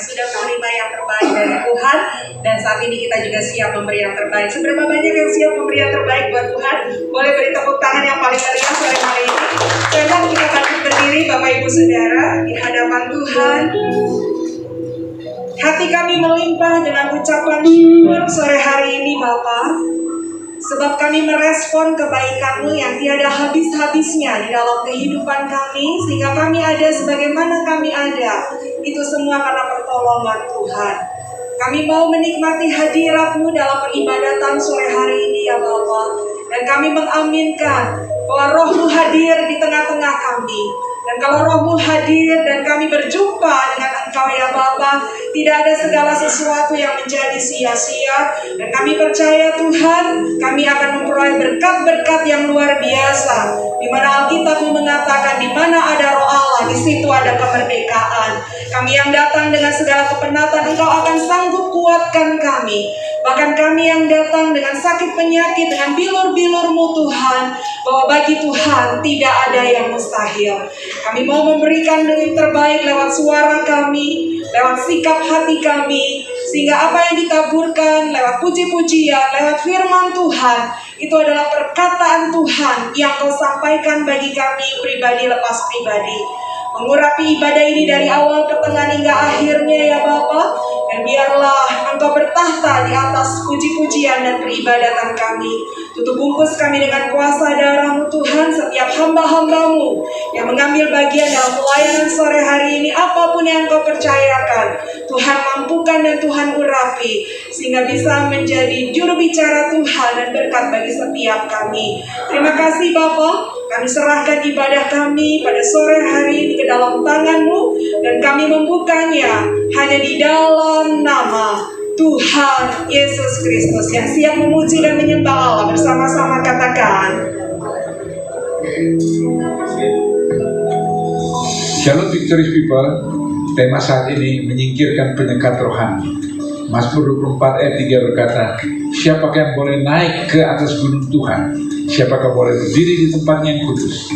sudah menerima yang terbaik dari Tuhan, dan saat ini kita juga siap memberi yang terbaik. Seberapa banyak yang siap memberi yang terbaik buat Tuhan? Boleh beri tepuk tangan yang paling meriah sore hari ini. Sekarang kita bangkit berdiri Bapak Ibu Saudara di hadapan Tuhan. Hati kami melimpah dengan ucapan syukur sore hari ini Bapa, sebab kami merespon kebaikan-Mu yang tiada habis-habisnya di dalam kehidupan kami, sehingga kami ada sebagaimana kami ada. Itu semua karena pertolongan Tuhan. Kami mau menikmati hadirat-Mu dalam peribadatan sore hari ini ya Bapa, dan kami mengaminkan bahwa Roh-Mu hadir di tengah-tengah kami. Dan kalau Roh-Mu hadir dan kami berjumpa dengan Engkau ya Bapa, tidak ada segala sesuatu yang menjadi sia-sia. Dan kami percaya Tuhan, kami akan memperoleh berkat-berkat yang luar biasa. Di mana Alkitab mengatakan, di mana ada Roh Allah, di situ ada kemerdekaan. Kami yang datang dengan segala kepenatan, Engkau akan sanggup kuatkan kami. Bahkan kami yang datang dengan sakit penyakit, dengan bilur-bilur-Mu Tuhan, bahwa bagi Tuhan tidak ada yang mustahil. Kami mau memberikan yang terbaik lewat suara kami, lewat sikap hati kami, sehingga apa yang ditaburkan lewat puji-pujian, lewat firman Tuhan, itu adalah perkataan Tuhan yang Kau sampaikan bagi kami pribadi lepas pribadi. Mengurapi ibadah ini dari awal, pertengahan hingga akhirnya ya Bapa. Dan biarlah Engkau bertahta di atas puji-pujian dan peribadatan kami. Tutup bungkus kami dengan kuasa darah-Mu Tuhan, setiap hamba-hamba-Mu yang mengambil bagian dalam pelayanan sore hari ini. Apapun yang Engkau percayakan, Tuhan mampukan dan Tuhan urapi, sehingga bisa menjadi juru bicara Tuhan dan berkat bagi setiap kami. Terima kasih Bapa. Kami serahkan ibadah kami pada sore hari ini ke dalam tangan-Mu, dan kami membukanya hanya di dalam nama Tuhan Yesus Kristus yang siap memuji dan menyembah Allah. Bersama-sama katakan, Shalom Victorious People. Tema saat ini menyingkirkan penyekat rohani. Mazmur 24 ayat 3 berkata, siapakah yang boleh naik ke atas gunung Tuhan? Siapakah boleh berdiri di tempatnya yang kudus?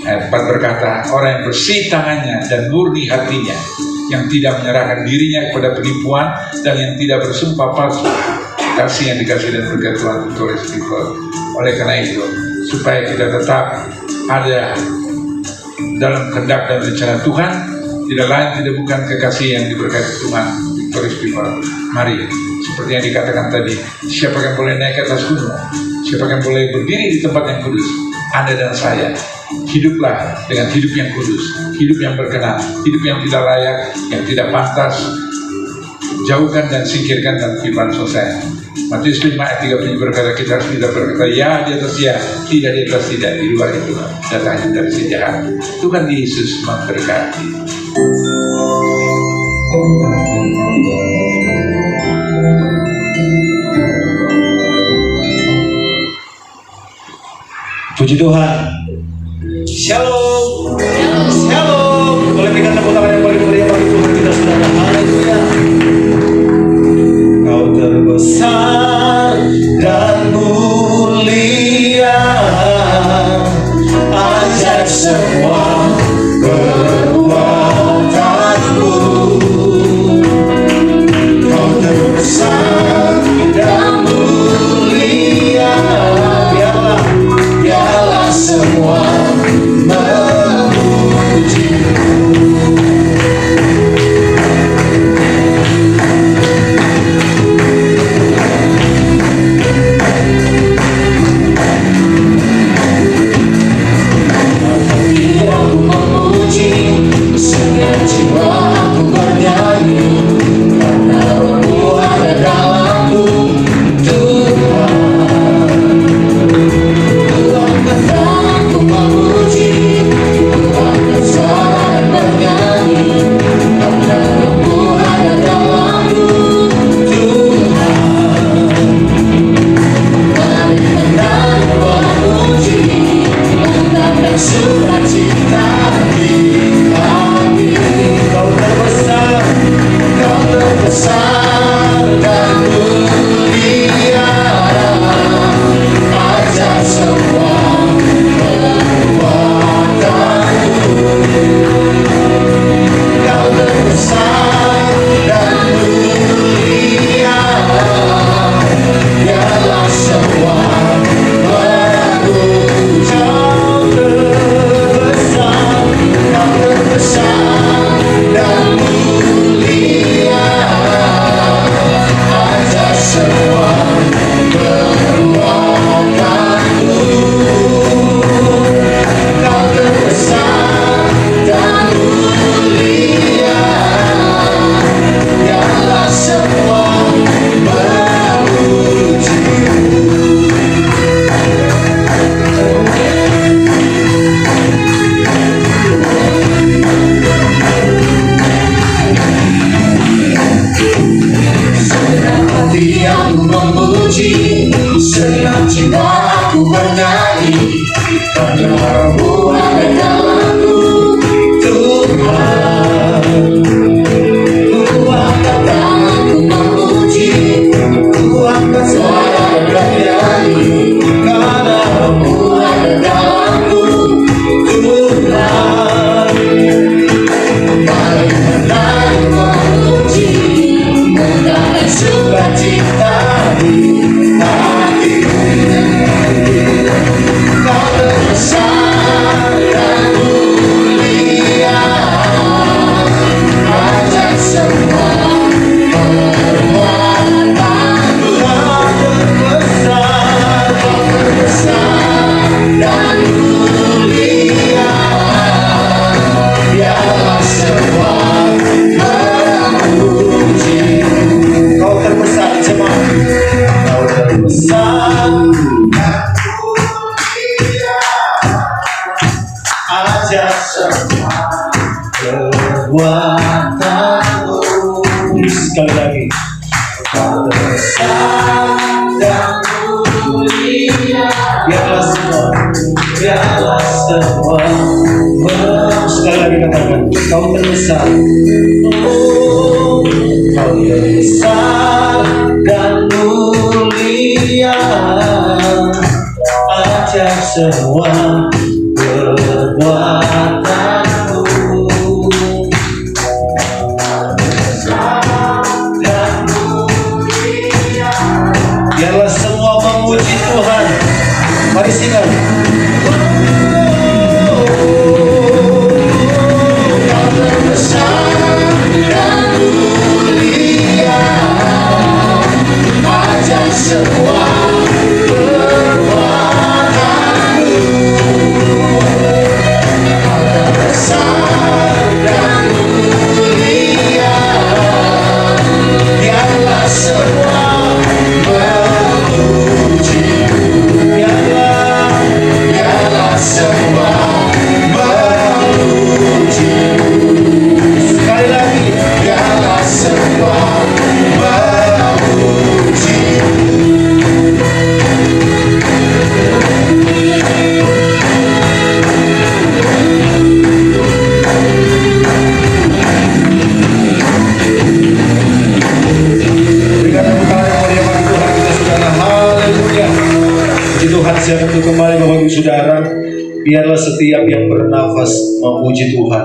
Ayat 4 berkata, orang yang bersih tangannya dan murni hatinya, yang tidak menyerahkan dirinya kepada penipuan dan yang tidak bersumpah palsu. Kasih yang dikasih dan berkat Tuhan Victorious People. Oleh karena itu, supaya kita tetap ada dalam kehendak dan rencana Tuhan, tidak lain tidak bukan kekasih yang diberkati Tuhan Victorious People. Mari, seperti yang dikatakan tadi, siapa yang boleh naik ke atas gunung? Siapa yang boleh berdiri di tempat yang kudus? Anda dan saya. Hiduplah dengan hidup yang kudus, hidup yang berkenan, hidup yang tidak layak, yang tidak pantas. Jauhkan dan singkirkan dan firman selesai. Matius 5 ayat 30 berkata, kita harus tidak berkata ya di atas ya, tidak di atas tidak, di luar itu datangnya dari si jahat. Tuhan Yesus memberkati. Puji Tuhan. Shalom. Shalom. Boleh berikan tepuk tangan yang paling meriah bagi Tuhan kita saudara. Haleluya. Kau terbesar dan mulia, ajaib semua perbuatanmu. Kau terbesar dan mulia, biarlah semua Kamu ada dalamku, Tuhan. Ku angkat tanganku memuji, ku angkat suara bernyanyi, karena Kamu ada dalamku, Tuhan. Mari menari memuji, mendanai sukacita di hatiku. Kau terbesar dan mulia, ajar semua perbuatanmu. Kau terbesar dan mulia, biarlah semua memuji. Kau terbesar semua, kau terbesar ajar semua perbuatanmu. Sekali lagi, kau terbesar dan mulia, biarlah semua. Sekali lagi katakan, kau terbesar. Oh, kau terbesar dan mulia, ajar semua perbuatanmu. Dan mulia, biarlah semua memuji Tuhan. Mari sikat. Kau terbesar dan mulia, ajar semua perbuatanmu. Kau terbesar dan mulia, biarlah semua memuji. Biarlah semua memuji. Sekali lagi, biarlah semua memuji. Berikan tepuk tangan yang mulia bagi Tuhan kita saudara. Haleluya. Puji Tuhan, siap untuk kembali Bapak Ibu Saudara. Biarlah setiap yang bernafas memuji Tuhan.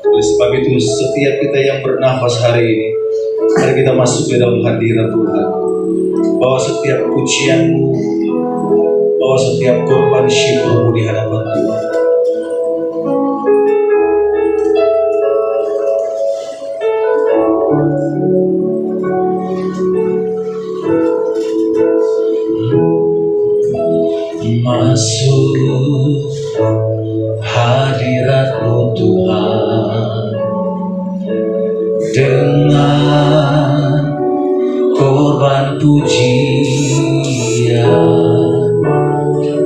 Oleh sebab itu, setiap kita yang bernafas hari ini, mari kita masuk ke dalam hadirat Tuhan. Bawa setiap pujianmu, bawa setiap korban syukurmu di hadapan Tuhan. Masuk hadirat-Mu Tuhan dengan korban pujian.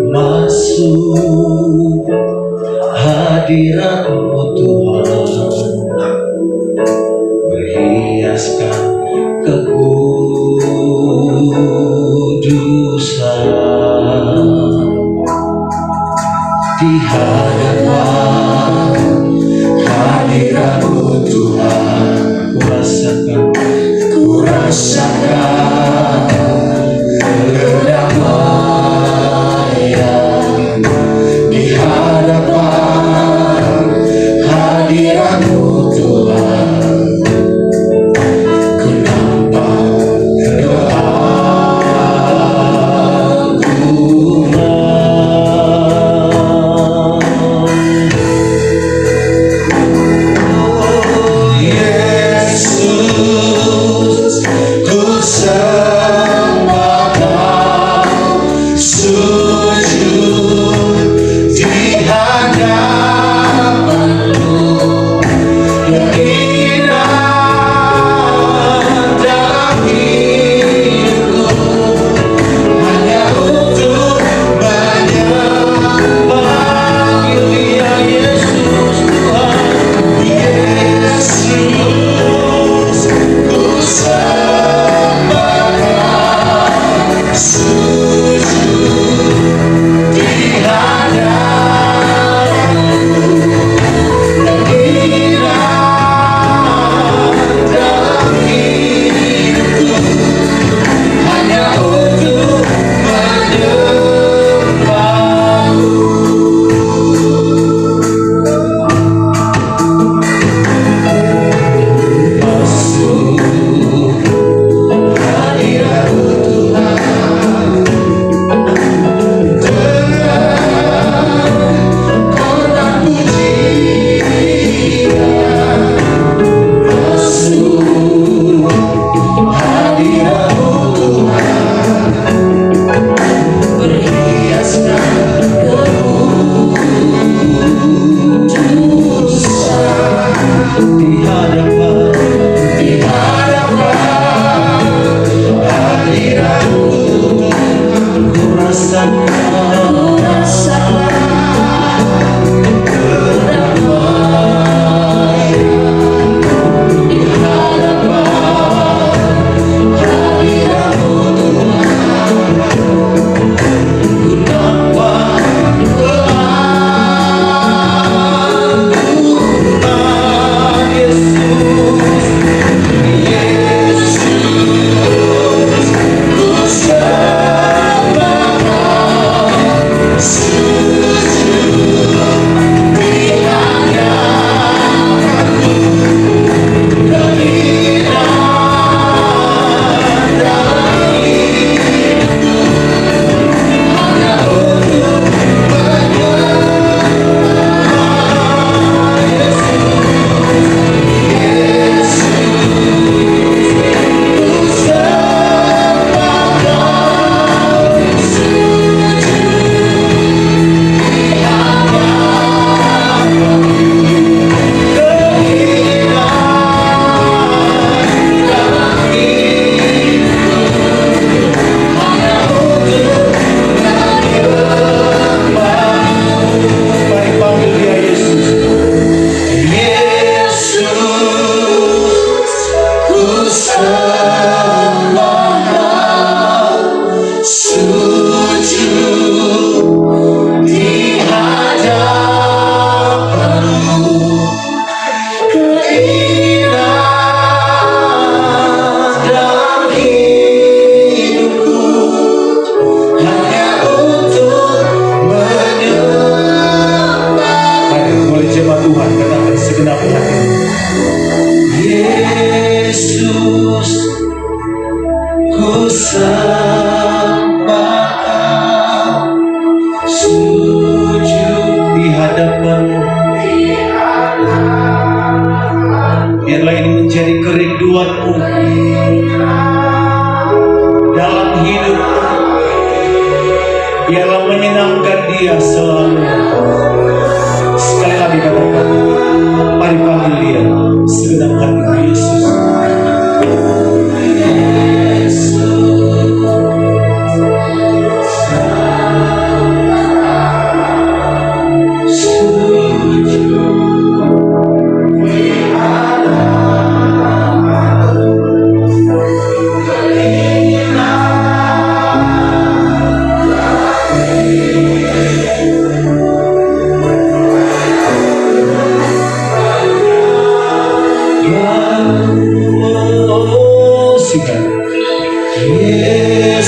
Masuk hadirat-Mu Tuhan, berhiaskan kekudusan. Di hadapan hadirat-Mu Tuhan, ku rasakan kedamaian. Di hadapan hadirat-Mu Tuhan, ku nampak keagungan. membuatmu dalam hidupmu. Biarlah menyenangkan Dia selalu. Sekali lagi katakan, mari panggil Dia segenap hati, Yesus.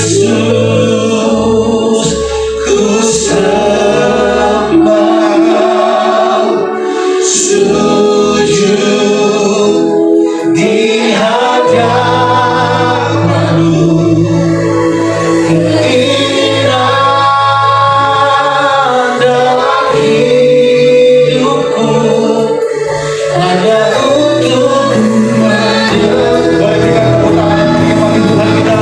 Yesus, ku sembah, sujud di hadapan-Mu. Keinginan dalam hidupku hanya untuk mendengar. Boleh kita tepuk tangan bagi Tuhan kita.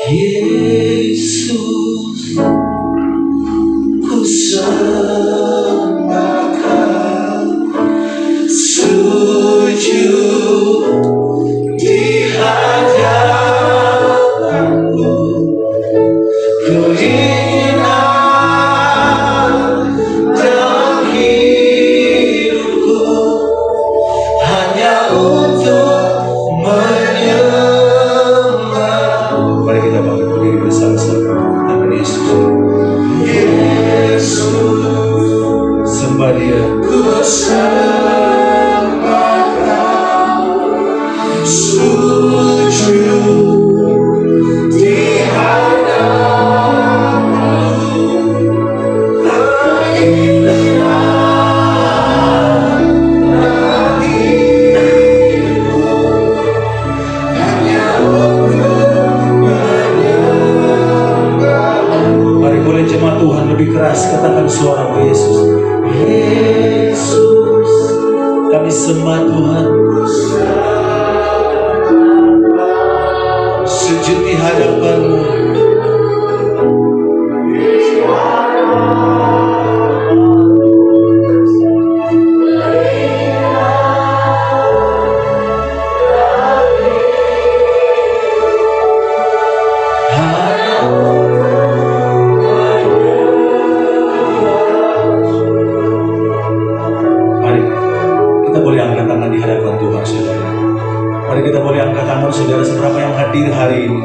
Yesus, ku sembahkan, sujud di hadapan-Mu, ku hina dalam hidupku hanya untuk menyembah. Mari kita bangkit berdiri bersama-sama. Nama Yesus. Yesus, sembah Dia. Ku sembahkan, sujud di hadapan-Mu, kehilangan hidupku hanya untuk menyembah. Mari boleh jemaat Tuhan lebih keras katakan suara Yesus. Yesus, kami sembah Tuhan, sujud di hadapan-Mu. Mari kita boleh angkat tangan di hadapan Tuhan, saudara. Mari kita boleh angkat tangan, saudara, seberapa yang hadir hari ini.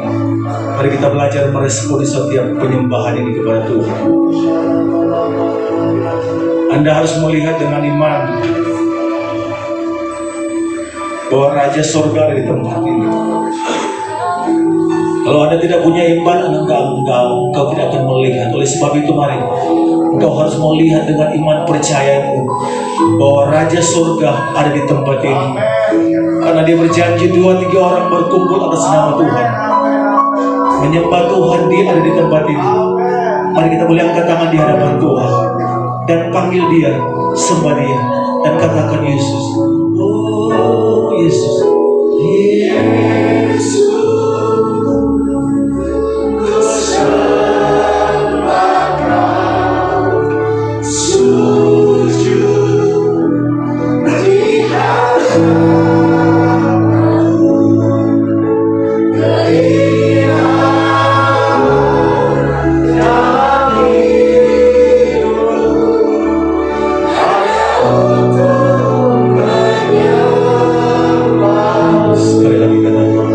Mari kita belajar meresponi setiap penyembahan ini kepada Tuhan. Anda harus melihat dengan iman bahwa Raja Sorga ada di tempat ini. Kalau Anda tidak punya iman, engkau tidak akan melihat. Oleh sebab itu, mari engkau harus melihat dengan iman percayamu bahwa Raja Surga ada di tempat ini. Karena Dia berjanji 2-3 orang berkumpul atas nama Tuhan, menyembah Tuhan, Dia ada di tempat ini. Mari kita boleh angkat tangan di hadapan Tuhan dan panggil Dia, sembah Dia, dan katakan Yesus. Oh Yesus, Yesus, ku sembahkan, sujud di hadapan-Mu, kehilangan dalam hidupku hanya untuk menyembah. Sekali lagi katakan.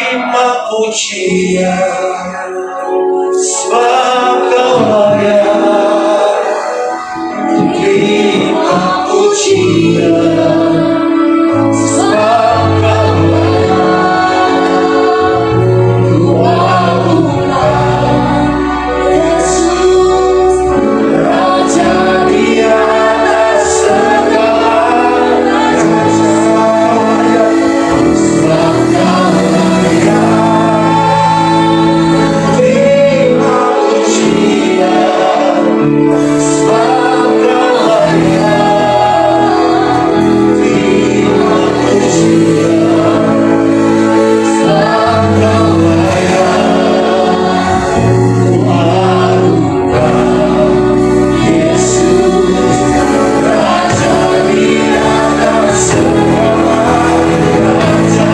terima pujian, sebab Kau layak. Terima pujian, sebab Kau layak. Yesus, Raja di atas segala raja. Sebab Kau layak. Terima pujian, sebab Kau layak. Terima pujian, sebab Kau layak. Yesus, Raja di atas segala raja.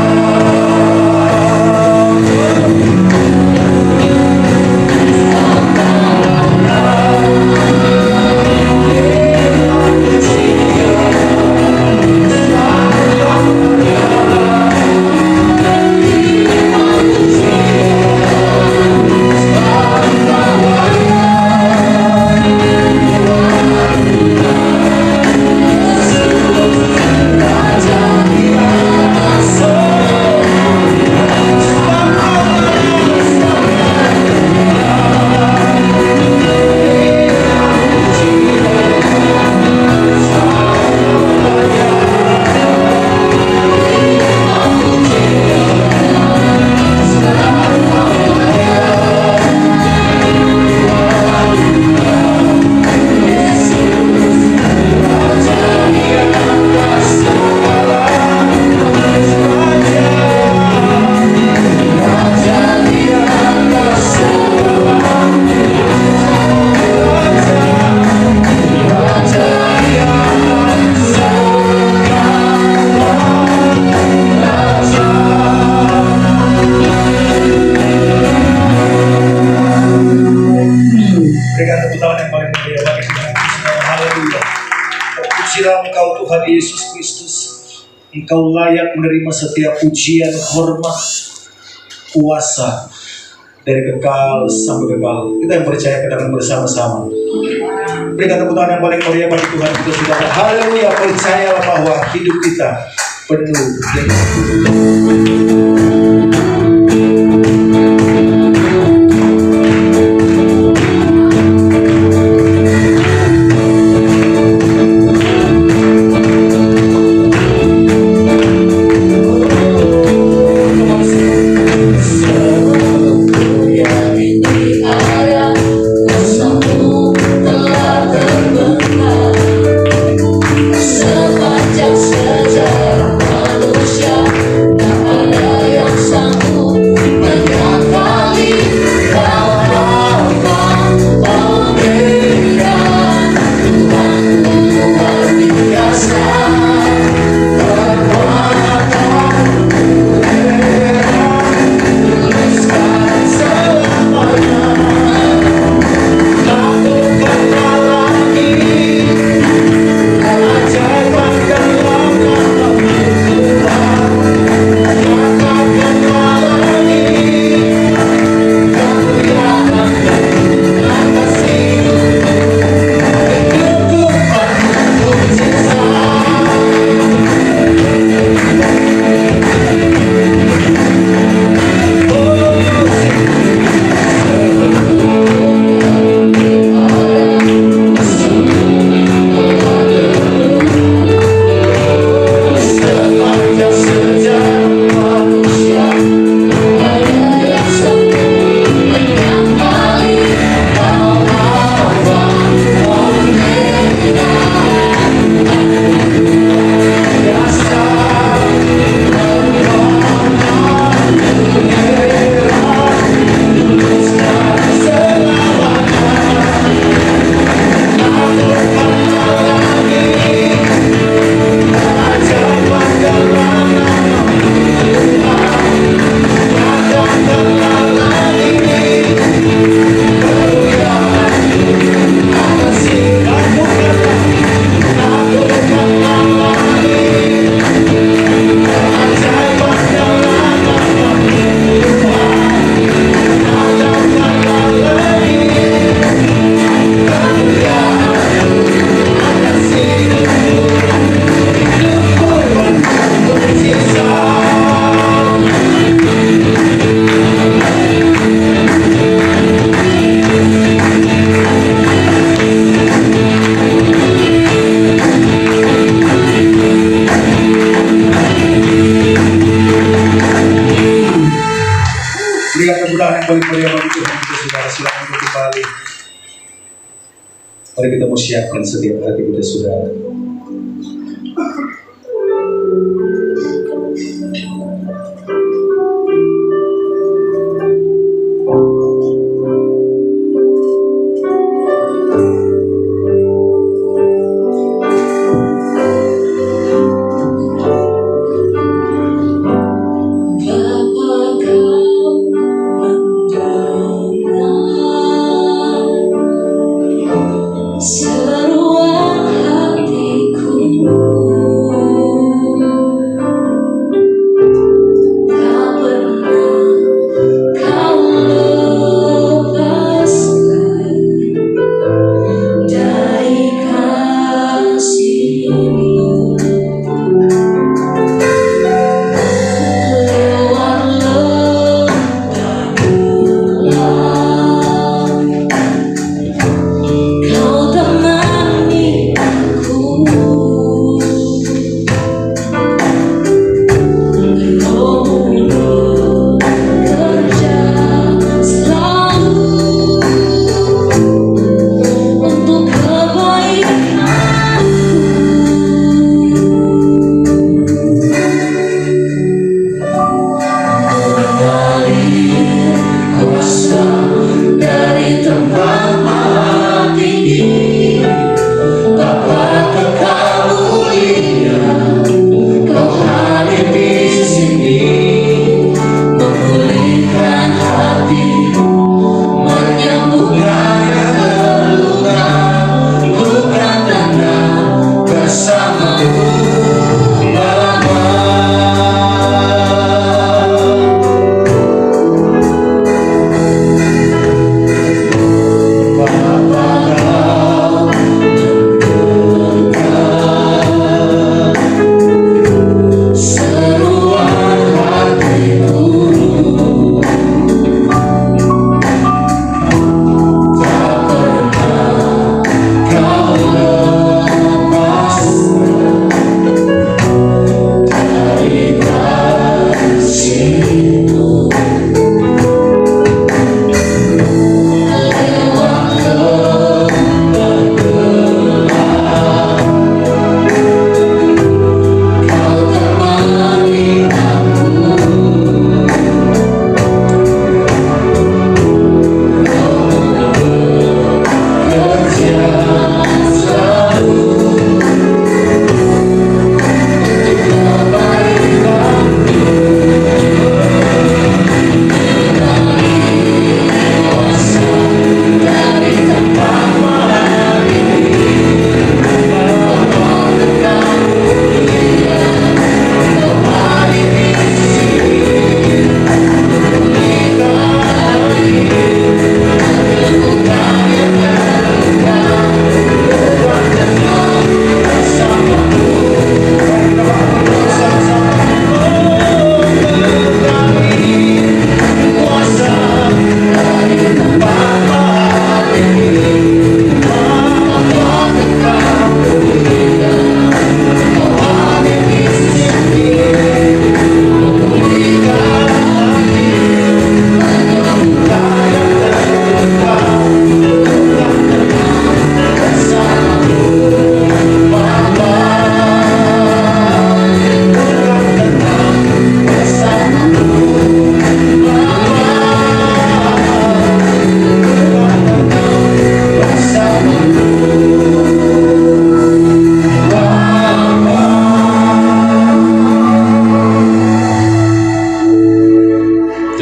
Berikan tepuk tangan yang paling meriah bagi Tuhan Yesus. Haleluya. Terpujilah Engkau Tuhan Yesus Kristus. Engkau layak menerima setiap pujian, hormat, kuasa dari kekal sampai kekal. Kita yang percaya kedatangan bersama-sama. Berikan tepuk tangan yang paling meriah bagi Tuhan kita, saudara. Haleluya. Percayalah bahwa hidup kita penuh dengan Sepanjang sejarah manusia, tak ada Berikan kemudahan yang paling meriah bagi Tuhan kita saudara. Silakan untuk kembali. Mari kita mau siapkan setiap hati kita saudara.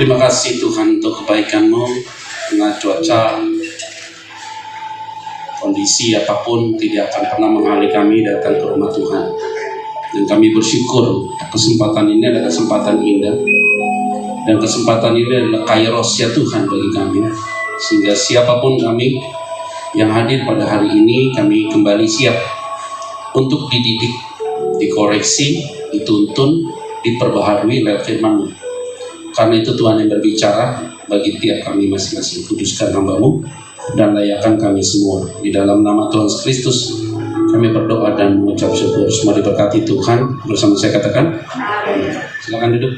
Terima kasih Tuhan untuk kebaikan-Mu. Dengan cuaca, kondisi apapun tidak akan pernah menghalangi kami datang ke rumah Tuhan. Dan kami bersyukur kesempatan ini adalah kesempatan indah. Dan kesempatan ini adalah kairos ya Tuhan bagi kami. Sehingga siapapun kami yang hadir pada hari ini, kami kembali siap untuk dididik, dikoreksi, dituntun, diperbaharui lewat firman-Mu. Karena itu Tuhan yang berbicara bagi tiap kami masing-masing. Kuduskan hamba-Mu dan layakkan kami semua. Di dalam nama Tuhan Kristus kami berdoa dan mengucap syukur. Semua diberkati Tuhan. Bersama saya katakan, silakan duduk.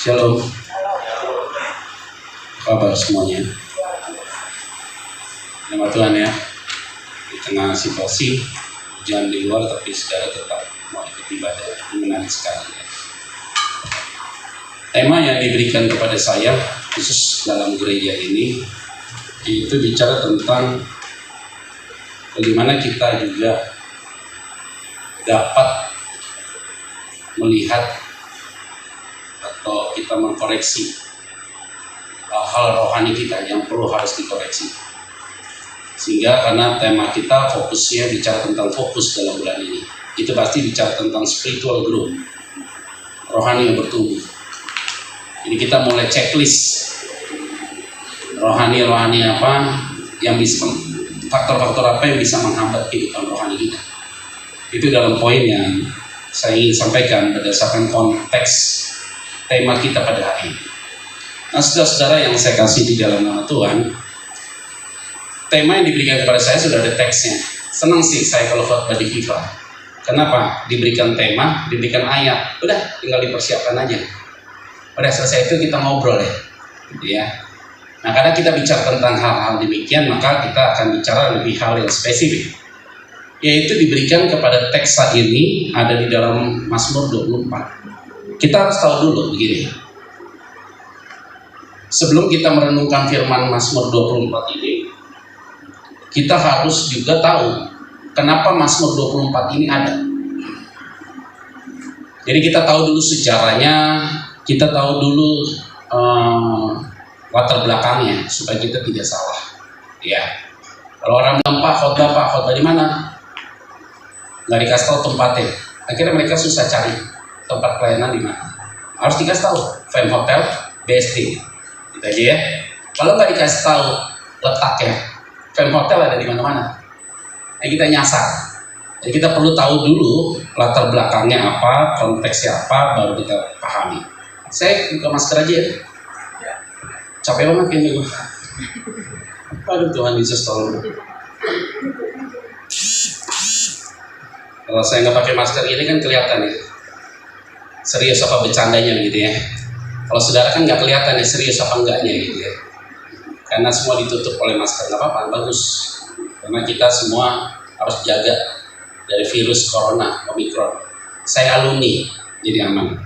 Shalom. Apa kabar semuanya? Nama Tuhan ya. Di tengah situasi hujan di luar, tapi saudara tetap mau ikut ibadah. Ini menarik sekali ya. Tema yang diberikan kepada saya khusus dalam gereja ini itu bicara tentang bagaimana kita juga dapat melihat atau kita mengkoreksi hal rohani kita yang harus dikoreksi. Sehingga karena tema kita fokusnya bicara tentang fokus dalam bulan ini, itu pasti bicara tentang spiritual growth, rohani yang bertumbuh. Jadi kita mulai checklist rohani apa yang bisa, faktor-faktor apa yang bisa menghambat kehidupan rohani kita. Itu dalam poin yang saya ingin sampaikan berdasarkan konteks tema kita pada hari ini. Nah, saudara-saudara yang saya kasih di dalam nama Tuhan, tema yang diberikan kepada saya sudah ada teksnya. Senang sih saya kalau khotbah di FIFA. Kenapa? Diberikan tema, diberikan ayat, udah tinggal dipersiapkan aja. Pada selesai itu kita ngobrol ya, gitu ya. Nah, karena kita bicara tentang hal-hal demikian, maka kita akan bicara lebih hal yang spesifik, yaitu diberikan kepada teks saat ini ada di dalam Mazmur 24. Kita harus tahu dulu begini. Sebelum kita merenungkan firman Mazmur 24 ini, kita harus juga tahu kenapa Mazmur 24 ini ada. Jadi kita tahu dulu sejarahnya, kita tahu dulu latar belakangnya supaya kita tidak salah. Ya. Kalau orang bilang Pak khotbah di mana? Nggak dikasih tahu tempatnya. Akhirnya mereka susah cari tempat pelayanan di mana. Harus dikasih tahu. Fem Hotel, BSD. Gitu aja ya. Kalau nggak dikasih tahu letaknya, Fem Hotel ada di mana-mana. Kita nyasar. Jadi kita perlu tahu dulu latar belakangnya apa, konteksnya apa, baru kita pahami. Saya buka masker aja ya. Capek banget kayaknya gue. Aduh Tuhan Yesus tolong. Kalau saya nggak pakai masker ini kan kelihatan ya. Serius apa bercandanya gitu ya. Kalau saudara kan nggak kelihatan ya serius apa enggaknya gitu ya. Karena semua ditutup oleh masker, nggak apa-apa, bagus. Karena kita semua harus jaga dari virus corona, Omicron. Saya alumni, jadi aman.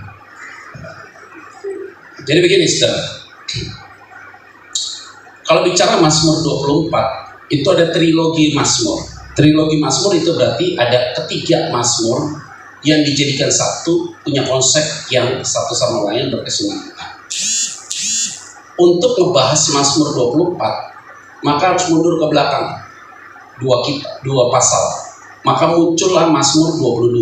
Jadi begini saudara. Kalau bicara Mazmur 24, itu ada trilogi Mazmur. Trilogi Mazmur itu berarti ada ketiga Mazmur yang dijadikan satu, punya konsep yang satu sama lain berkesinambungan. Untuk membahas Mazmur 24, maka harus mundur ke belakang dua pasal. Maka muncullah Mazmur 22.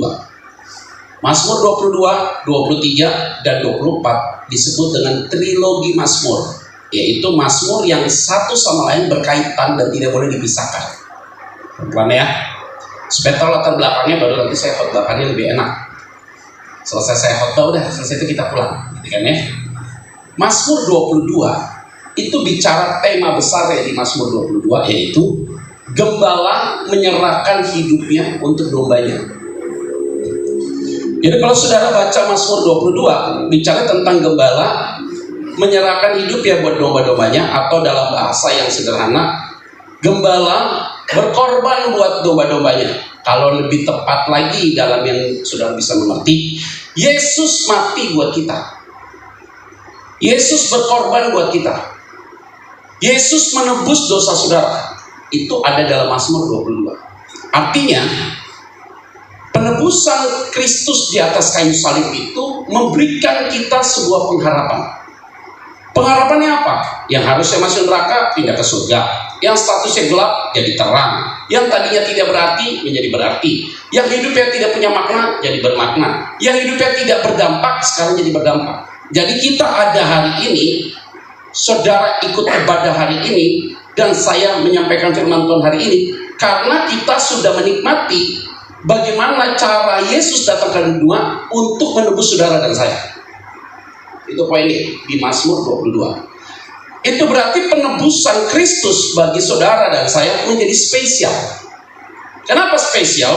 Mazmur 22, 23, dan 24 disebut dengan trilogi Mazmur, yaitu Mazmur yang satu sama lain berkaitan dan tidak boleh dipisahkan. Pelan ya. Supaya tahu latar belakangnya, baru nanti saya khotbahkannya lebih enak. Selesai saya khotbah, udah selesai itu kita pulang, gitu kan ya. Mazmur 22 itu bicara tema besar ya di Mazmur 22, yaitu gembala menyerahkan hidupnya untuk dombanya. Jadi kalau saudara baca Mazmur 22 bicara tentang gembala menyerahkan hidup ya buat domba-dombanya, atau dalam bahasa yang sederhana, gembala berkorban buat domba-dombanya. Kalau lebih tepat lagi dalam yang saudara bisa mengerti, Yesus mati buat kita. Yesus berkorban buat kita. Yesus menebus dosa saudara. Itu ada dalam Mazmur 22. Artinya, penebusan Kristus di atas kayu salib itu memberikan kita sebuah pengharapan. Pengharapannya apa? Yang harusnya masuk neraka pindah ke surga. Yang statusnya gelap jadi terang. Yang tadinya tidak berarti menjadi berarti. Yang hidupnya tidak punya makna jadi bermakna. Yang hidupnya tidak berdampak sekarang jadi berdampak. Jadi kita ada hari ini, saudara ikut ibadah hari ini, dan saya menyampaikan firman Tuhan hari ini karena kita sudah menikmati bagaimana cara Yesus datang ke dunia untuk menebus saudara dan saya. Itu poinnya di Mazmur 22. Itu berarti penebusan Kristus bagi saudara dan saya menjadi spesial. Kenapa spesial?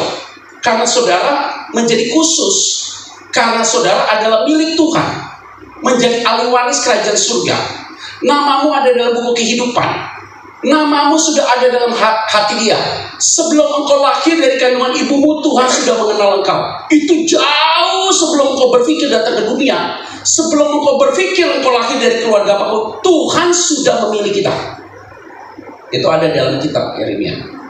Karena saudara menjadi khusus. Karena saudara adalah milik Tuhan. menjadi ahli waris kerajaan surga. Namamu ada dalam buku kehidupan. Namamu sudah ada dalam hati Dia. Sebelum engkau lahir dari kandungan ibumu, Tuhan sudah mengenal engkau. Itu jauh sebelum engkau berpikir datang ke dunia. Sebelum engkau berpikir engkau lahir dari keluarga apapun, Tuhan sudah memilih kita. Itu ada dalam kitab Yeremia.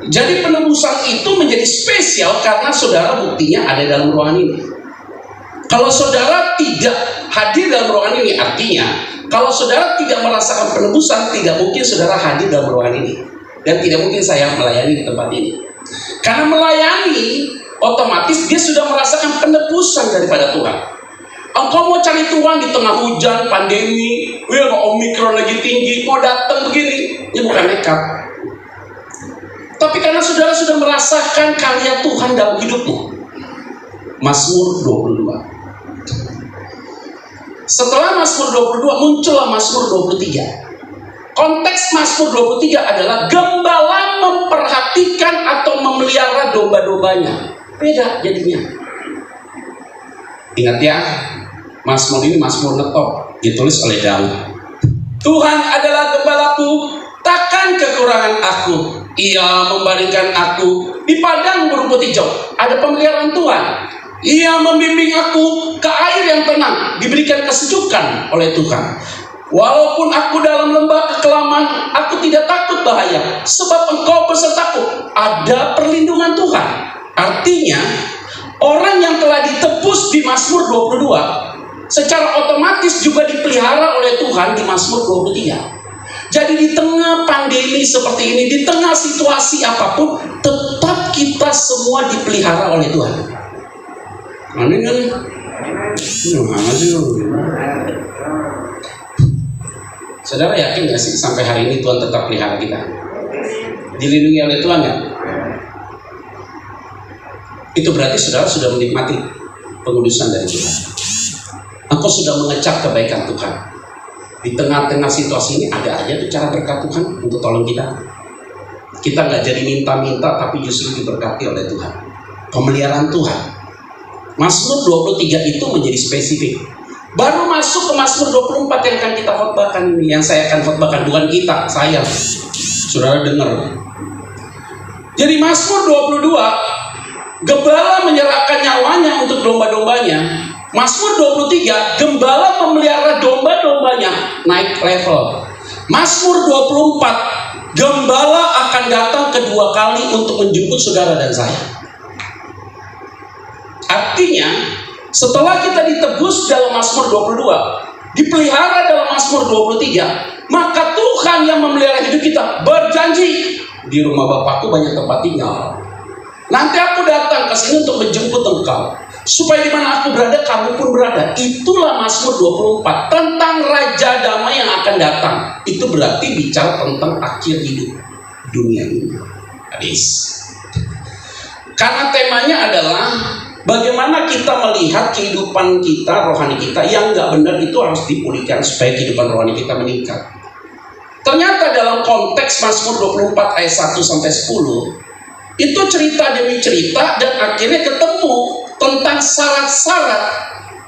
Jadi penebusan itu menjadi spesial karena saudara buktinya ada dalam ruangan ini. Kalau saudara tidak hadir dalam ruangan ini, artinya kalau saudara tidak merasakan penebusan, tidak mungkin saudara hadir dalam ruangan ini. Dan tidak mungkin saya melayani di tempat ini. Karena melayani, otomatis dia sudah merasakan penebusan daripada Tuhan. Engkau mau cari Tuhan di tengah hujan, pandemi, Omikron lagi tinggi, mau datang begini, ini bukan nekat. Tapi karena saudara sudah merasakan karya Tuhan dalam hidupmu. Mazmur 22. Setelah Mazmur 22 muncullah Mazmur 23. Konteks Mazmur 23 adalah gembala memperhatikan atau memelihara domba-dombanya. Beda jadinya. Ingat ya, Mazmur ini Mazmur ngetop, ditulis oleh Daud. Tuhan adalah gembalaku, takkan kekurangan aku. Ia membaringkan aku di padang berumput hijau. Ada pemeliharaan Tuhan. Ia membimbing aku ke air yang tenang, diberikan kesejukan oleh Tuhan. Walaupun aku dalam lembah kekelaman, aku tidak takut bahaya, sebab Engkau besertaku. Ada perlindungan Tuhan. Artinya, orang yang telah ditebus di Mazmur 22 secara otomatis juga dipelihara oleh Tuhan di Mazmur 23. Jadi di tengah pandemi seperti ini, di tengah situasi apapun, tetap kita semua dipelihara oleh Tuhan. Aneh kan? Gimana sih? Saudara yakin gak sih sampai hari ini Tuhan tetap pelihara kita? Dilindungi oleh Tuhan gak? Itu berarti saudara sudah menikmati pengudusan dari Tuhan. Engkau sudah mengecap kebaikan Tuhan. Di tengah-tengah situasi ini ada aja tuh cara berkat Tuhan untuk tolong kita. Kita nggak jadi minta-minta, tapi justru diberkati oleh Tuhan. Pemeliharaan Tuhan. Mazmur 23 itu menjadi spesifik. Baru masuk ke Mazmur 24 yang akan kita khotbahkan ini, yang saya akan khotbahkan, bukan kita, saya. Saudara dengar. Jadi Mazmur 22, gembala menyerahkan nyawanya untuk domba-dombanya. Mazmur 23, gembala memelihara domba-dombanya, naik level. Mazmur 24, gembala akan datang kedua kali untuk menjemput saudara dan saya. Artinya, setelah kita ditebus dalam Mazmur 22, dipelihara dalam Mazmur 23, maka Tuhan yang memelihara hidup kita berjanji, di rumah Bapakku banyak tempat tinggal. Nanti aku datang ke sini untuk menjemput engkau, supaya di mana aku berada, kamu pun berada. Itulah Mazmur 24 tentang Raja Damai yang akan datang. Itu berarti bicara tentang akhir hidup dunia ini. Habis. Karena temanya adalah bagaimana kita melihat kehidupan kita, rohani kita yang nggak benar itu harus dipulihkan supaya kehidupan rohani kita meningkat. Ternyata dalam konteks Mazmur 24 ayat 1 sampai 10 itu cerita demi cerita dan akhirnya ketemu tentang syarat-syarat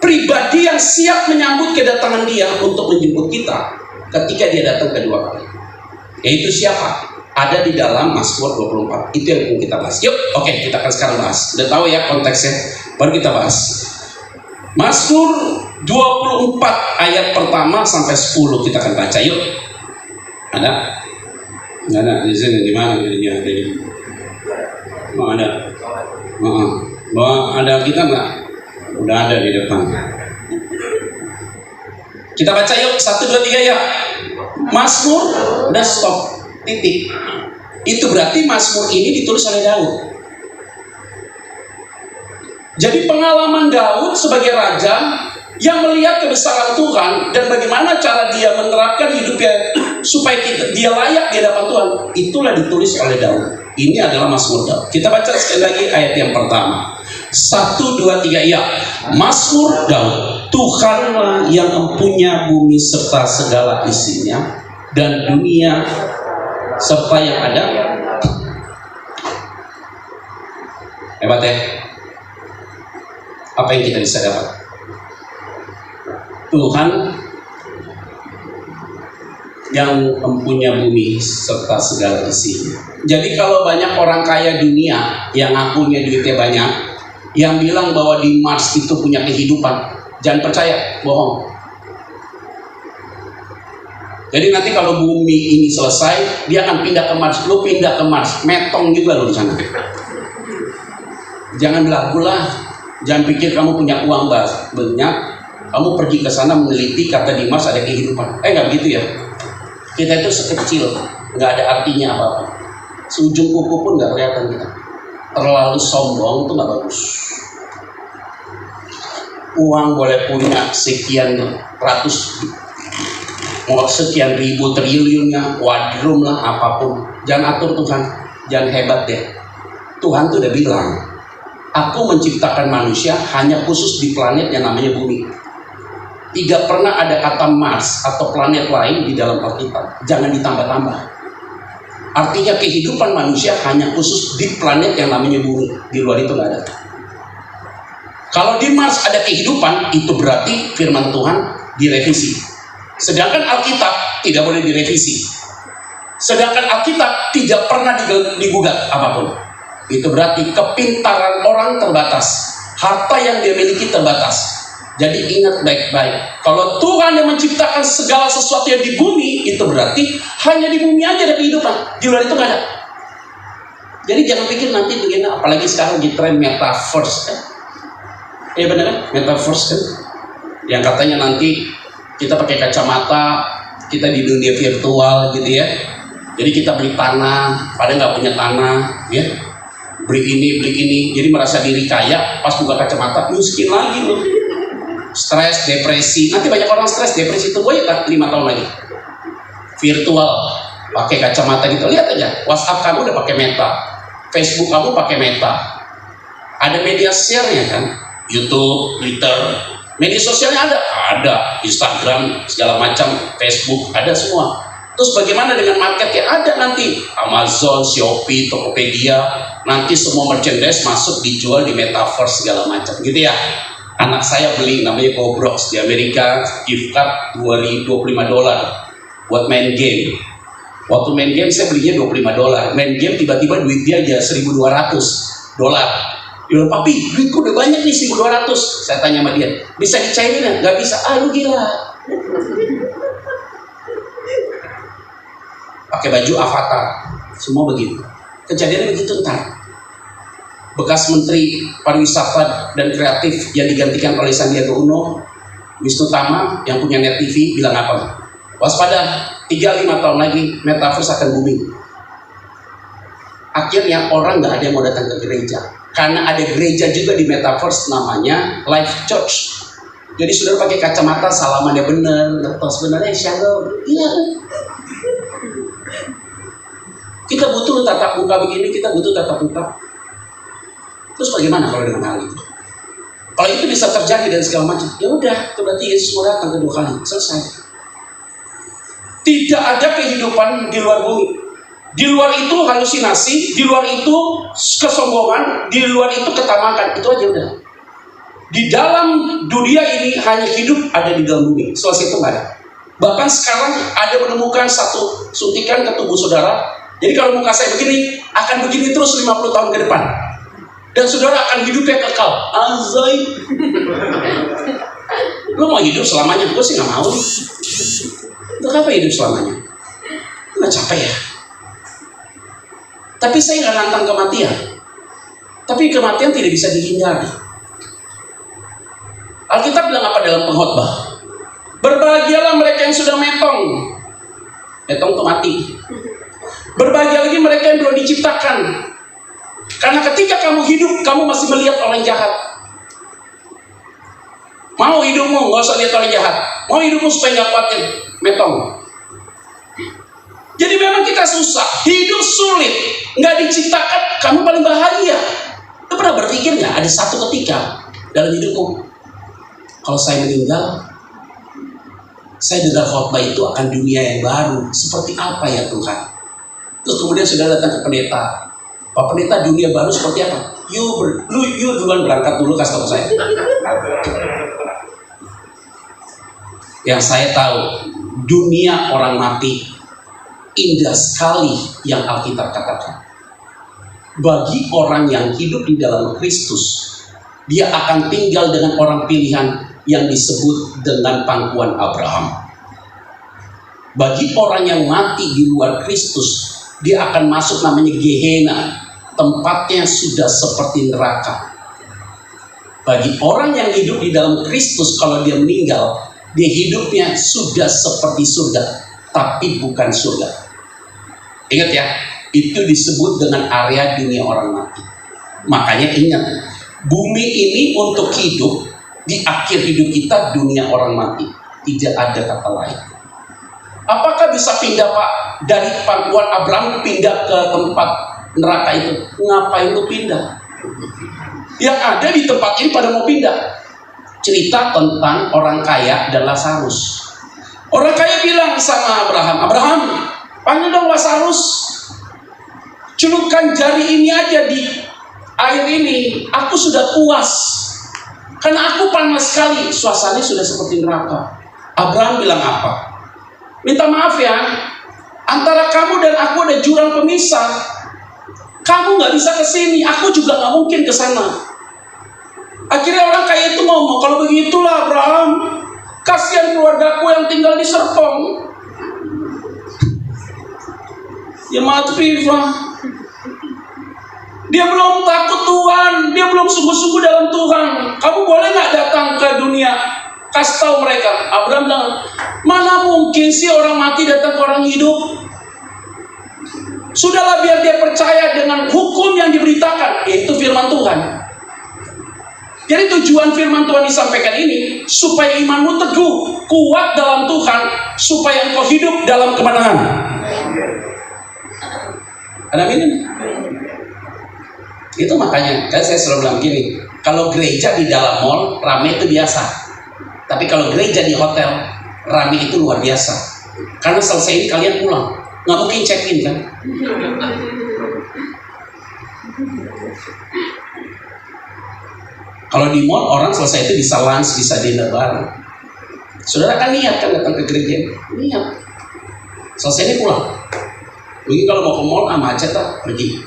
pribadi yang siap menyambut kedatangan Dia untuk menjemput kita ketika Dia datang kedua kali. Yaitu siapa? Ada di dalam Mazmur 24. Itu yang akan kita bahas. Yuk, oke, kita akan sekarang bahas. Udah tahu ya konteksnya? Baru kita bahas. Mazmur 24 ayat pertama sampai 10 kita akan baca. Yuk. Ada? Nggak ada. Di sini di mana? Mau ada? Mau ada kita nggak? Udah ada di depan. Kita baca yuk. 1, 2, 3 ya. Mazmur udah stop. Titik. Itu berarti Mazmur ini ditulis oleh Daud. Jadi pengalaman Daud sebagai raja yang melihat kebesaran Tuhan dan bagaimana cara dia menerapkan hidupnya supaya dia layak di hadapan Tuhan, itulah ditulis oleh Daud. Ini adalah Mazmur Daud. Kita baca sekali lagi ayat yang pertama. 1, 2, 3 ya. Mazmur Daud. Tuhanlah yang mempunyai bumi serta segala isinya dan dunia serta yang ada. Hebat ya. Apa yang kita bisa dapat? Tuhan yang mempunyai bumi serta segala isinya. Jadi kalau banyak orang kaya dunia yang ngakunya duitnya banyak, yang bilang bahwa di Mars itu punya kehidupan, jangan percaya, bohong. Jadi nanti kalau bumi ini selesai, dia akan pindah ke Mars. Lu pindah ke Mars, metong juga lu di sana. Jangan belagu lah. Jangan pikir kamu punya uang banyak, kamu pergi ke sana meneliti kata di Mars ada kehidupan. Nggak begitu ya. Kita itu sekecil, nggak ada artinya apa-apa. Seujung kuku pun nggak kelihatan kita. Terlalu sombong itu nggak bagus. Uang boleh punya sekian ratus, mau sekian ribu triliunnya, wadrum lah, apapun. Jangan atur Tuhan, jangan hebat deh. Tuhan tuh udah bilang, aku menciptakan manusia hanya khusus di planet yang namanya bumi. Tidak pernah ada kata Mars atau planet lain di dalam Alkitab. Jangan ditambah-tambah. Artinya kehidupan manusia hanya khusus di planet yang namanya bumi. Di luar itu nggak ada. Kalau di Mars ada kehidupan, itu berarti firman Tuhan direvisi. Sedangkan Alkitab tidak boleh direvisi. Sedangkan Alkitab tidak pernah digugat apapun. Itu berarti kepintaran orang terbatas. Harta yang dia miliki terbatas. Jadi ingat baik-baik. Kalau Tuhan yang menciptakan segala sesuatu yang di bumi, itu berarti hanya di bumi aja ada kehidupan. Di luar itu nggak ada. Jadi jangan pikir nanti begini. Apalagi sekarang di tren metaverse kan. Iya benar kan? Metaverse kan. Yang katanya nanti kita pakai kacamata, kita di dunia virtual gitu ya. Jadi kita beli tanah, padahal nggak punya tanah, ya. Beli ini, jadi merasa diri kaya, pas buka kacamata, miskin lagi loh. Stres, depresi, nanti banyak orang stres, depresi itu gue 5 tahun lagi. Virtual, pakai kacamata gitu, lihat aja, WhatsApp kamu udah pakai Meta, Facebook kamu pakai Meta, ada media share-nya kan, YouTube, Twitter, media sosialnya ada, Instagram, segala macam, Facebook, ada semua. Terus bagaimana dengan market yang ada nanti? Amazon, Shopee, Tokopedia, nanti semua merchandise masuk dijual di metaverse segala macam, gitu ya. Anak saya beli namanya Roblox di Amerika, gift card $25 buat main game. Waktu main game saya belinya $25. Main game tiba-tiba duit dia aja $1.200. Dia bilang, papi, duitku udah banyak nih 1.200. Saya tanya sama dia, bisa dicairin ya? Gak bisa. Lu gila. Pakai baju avatar, semua begitu. Kejadiannya begitu ntar. Bekas Menteri Pariwisata dan Kreatif yang digantikan oleh Sandiaga Uno, Wisnu Tama yang punya Net TV bilang apa? Waspada, 3-5 tahun lagi metaverse akan booming. Akhirnya orang nggak ada yang mau datang ke gereja. Karena ada gereja juga di metaverse namanya Life Church. Jadi saudara pakai kacamata, salamannya bener, atau sebenarnya shalom. Iya. Kita butuh tatap muka begini, kita butuh tatap muka. Terus bagaimana kalau dengan hal itu? Kalau itu bisa terjadi dan segala macam, ya udah, itu berarti Yesus mau datang kedua kali, selesai. Tidak ada kehidupan di luar bumi. Di luar itu halusinasi, di luar itu kesombongan, di luar itu ketamakan, itu aja udah. Di dalam dunia ini hanya hidup ada di dalam bumi, selesai itu nggak ada. Bahkan sekarang ada menemukan satu suntikan ke tubuh saudara. Jadi kalau muka saya begini, akan begini terus 50 tahun ke depan. Dan saudara akan hidupnya kekal. Azai. Lu mau hidup selamanya? Gue sih gak mau. Untuk apa hidup selamanya? Nggak capek ya? Tapi saya gak nantang kematian. Tapi kematian tidak bisa dihindari. Alkitab bilang apa dalam pengkhotbah? Berbahagialah mereka yang sudah metong. Metong itu mati. Berbahagia lagi mereka yang belum diciptakan. Karena ketika kamu hidup, kamu masih melihat orang jahat. Mau hidupmu, gak usah lihat orang jahat. Mau hidupmu supaya gak khawatir, metong. Jadi memang kita susah, hidup sulit. Gak diciptakan, kamu paling bahagia. Lu pernah berpikir gak ada satu ketika dalam hidupmu, kalau saya meninggal, saya dengar khotbah itu akan dunia yang baru. Seperti apa ya Tuhan? Terus kemudian sudah datang ke pendeta. Pak pendeta, dunia baru seperti apa? You duluan berangkat dulu, kasih tahu saya. Yang saya tahu, dunia orang mati indah sekali yang Alkitab katakan. Bagi orang yang hidup di dalam Kristus, dia akan tinggal dengan orang pilihan yang disebut dengan pangkuan Abraham. Bagi orang yang mati di luar Kristus, dia akan masuk namanya Gehenna, tempatnya sudah seperti neraka. Bagi orang yang hidup di dalam Kristus, kalau dia meninggal, dia hidupnya sudah seperti surga, tapi bukan surga. Ingat ya, itu disebut dengan area dunia orang mati. Makanya ingat, bumi ini untuk hidup, di akhir hidup kita dunia orang mati. Tidak ada kata lain. Apakah bisa pindah Pak, dari pangkuan Abraham pindah ke tempat neraka itu? Ngapain lu pindah? Yang ada di tempat ini pada mau pindah. Cerita tentang orang kaya dan Lazarus. Orang kaya bilang sama Abraham, Abraham, panggil dong Lazarus. Celupkan jari ini aja di air ini. Aku sudah puas. Karena aku panas sekali. Suasananya sudah seperti neraka. Abraham bilang apa? Minta maaf ya. Antara kamu dan aku ada jurang pemisah. Kamu nggak bisa ke sini, aku juga nggak mungkin ke sana. Akhirnya orang kaya itu ngomong, kalau begitulah Abraham, kasihan keluargaku yang tinggal di Serpong. Ya mati lah. Dia belum takut Tuhan, dia belum sungguh-sungguh dalam Tuhan. Kamu boleh nggak datang ke dunia? Kasih tahu mereka. Abraham bilang, mana mungkin sih orang mati datang ke orang hidup? Sudahlah biar dia percaya dengan hukum yang diberitakan, yaitu firman Tuhan. Jadi tujuan firman Tuhan disampaikan ini supaya imanmu teguh, kuat dalam Tuhan, supaya engkau hidup dalam kemenangan. Ada ini? Itu makanya kan saya selalu bilang gini, kalau gereja di dalam mall ramai itu biasa. Tapi kalau gereja di hotel ramai itu luar biasa. Karena selesai ini kalian pulang. Nggak mungkin check-in kan? Kalau di mall orang selesai itu bisa lunch, bisa dinner bareng. Saudara kan niat kan datang ke gereja, niat. Selesai ini pulang. Mungkin kalau mau ke mall macet tak pergi.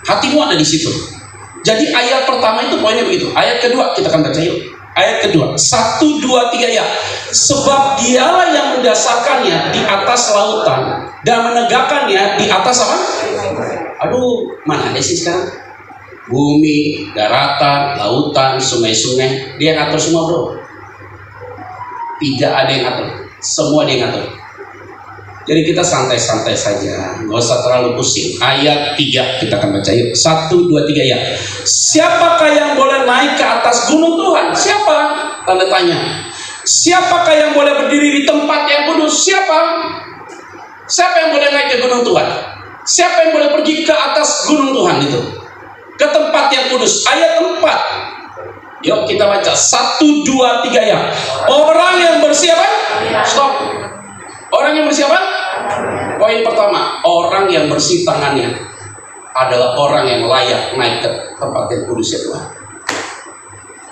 Hatimu ada di situ. Jadi ayat pertama itu poinnya begitu. Ayat kedua kita akan baca yuk. Ayat kedua, 1, 2, 3 ya. Sebab dialah yang mendasarkannya di atas lautan dan menegakkannya di atas apa? Aduh, mana ada sih sekarang? Bumi, daratan, lautan, sungai-sungai, dia yang atur semua bro. Tidak ada yang atur, semua dia yang atur. Jadi kita santai-santai saja, nggak usah terlalu pusing. Ayat 3 kita akan baca yuk. 1, 2, 3 ya. Siapakah yang boleh naik ke atas gunung Tuhan? Siapa? Tanda tanya. Siapakah yang boleh berdiri di tempat yang kudus? Siapa? Siapa yang boleh naik ke gunung Tuhan? Siapa yang boleh pergi ke atas gunung Tuhan itu? Ke tempat yang kudus. Ayat 4. Yuk kita baca 1, 2, 3 ya. Orang yang bersih apa? Stop. Orang yang bersih apa? Poin pertama, orang yang bersih tangannya adalah orang yang layak naik ke tempat yang kudus ya Tuhan.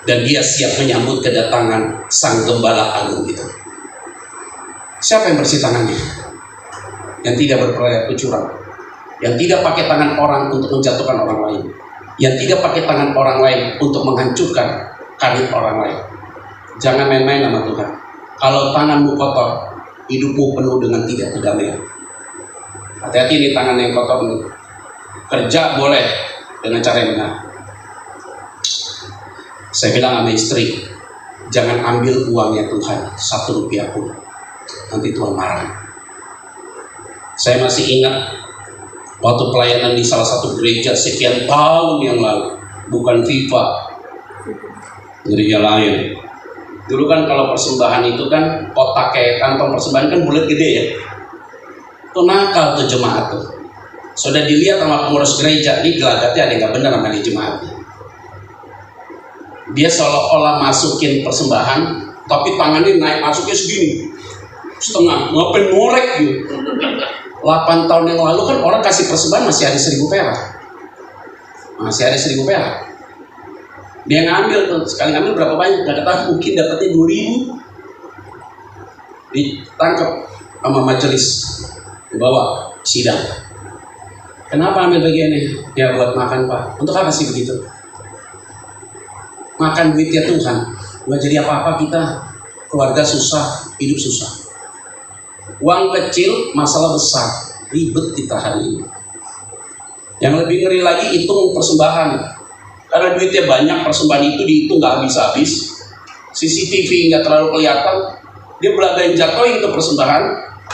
Dan dia siap menyambut kedatangan Sang Gembala Agung itu. Siapa yang bersih tangannya? Yang tidak berperilaku curang, yang tidak pakai tangan orang untuk menjatuhkan orang lain, yang tidak pakai tangan orang lain untuk menghancurkan karir orang lain. Jangan main-main sama Tuhan. Kalau tanganmu kotor, hidupmu penuh dengan tidak kedamaian. Hati-hati nih tangan yang kotor nih. Kerja boleh dengan cara yang benar. Saya bilang sama istri, jangan ambil uangnya Tuhan 1 rupiah pun. Nanti Tuhan marah. Saya masih ingat waktu pelayanan di salah satu gereja sekian tahun yang lalu, bukan FIFA, gereja lain. Dulu kan kalau persembahan itu kan kotak kayak kantong persembahan kan bulat gede ya. Itu nakal tuh jemaat tuh. Sudah dilihat sama pengurus gereja, ini gelagatnya ada yang gak benar sama di jemaat. Dia seolah-olah masukin persembahan, tapi tangannya naik masuknya segini, setengah, ngapain ngorek gitu. 8 tahun yang lalu kan orang kasih persembahan masih ada 1.000 perak. Masih ada 1.000 perak. Dia ngambil tuh, sekali ngambil berapa banyak? Gak ketahui, mungkin dapatnya 2.000. ditangkap sama majelis, dibawa sidang. Kenapa ambil bagiannya? Ya buat makan Pak. Untuk apa sih begitu? Makan duitnya Tuhan, nggak jadi apa-apa kita. Keluarga susah, hidup susah. Uang kecil, masalah besar, ribet kita hari ini. Yang lebih ngeri lagi hitung persembahan. Karena duitnya banyak, persembahan itu dihitung nggak habis-habis. CCTV nggak terlalu kelihatan. Dia belagain jatuhin ke persembahan,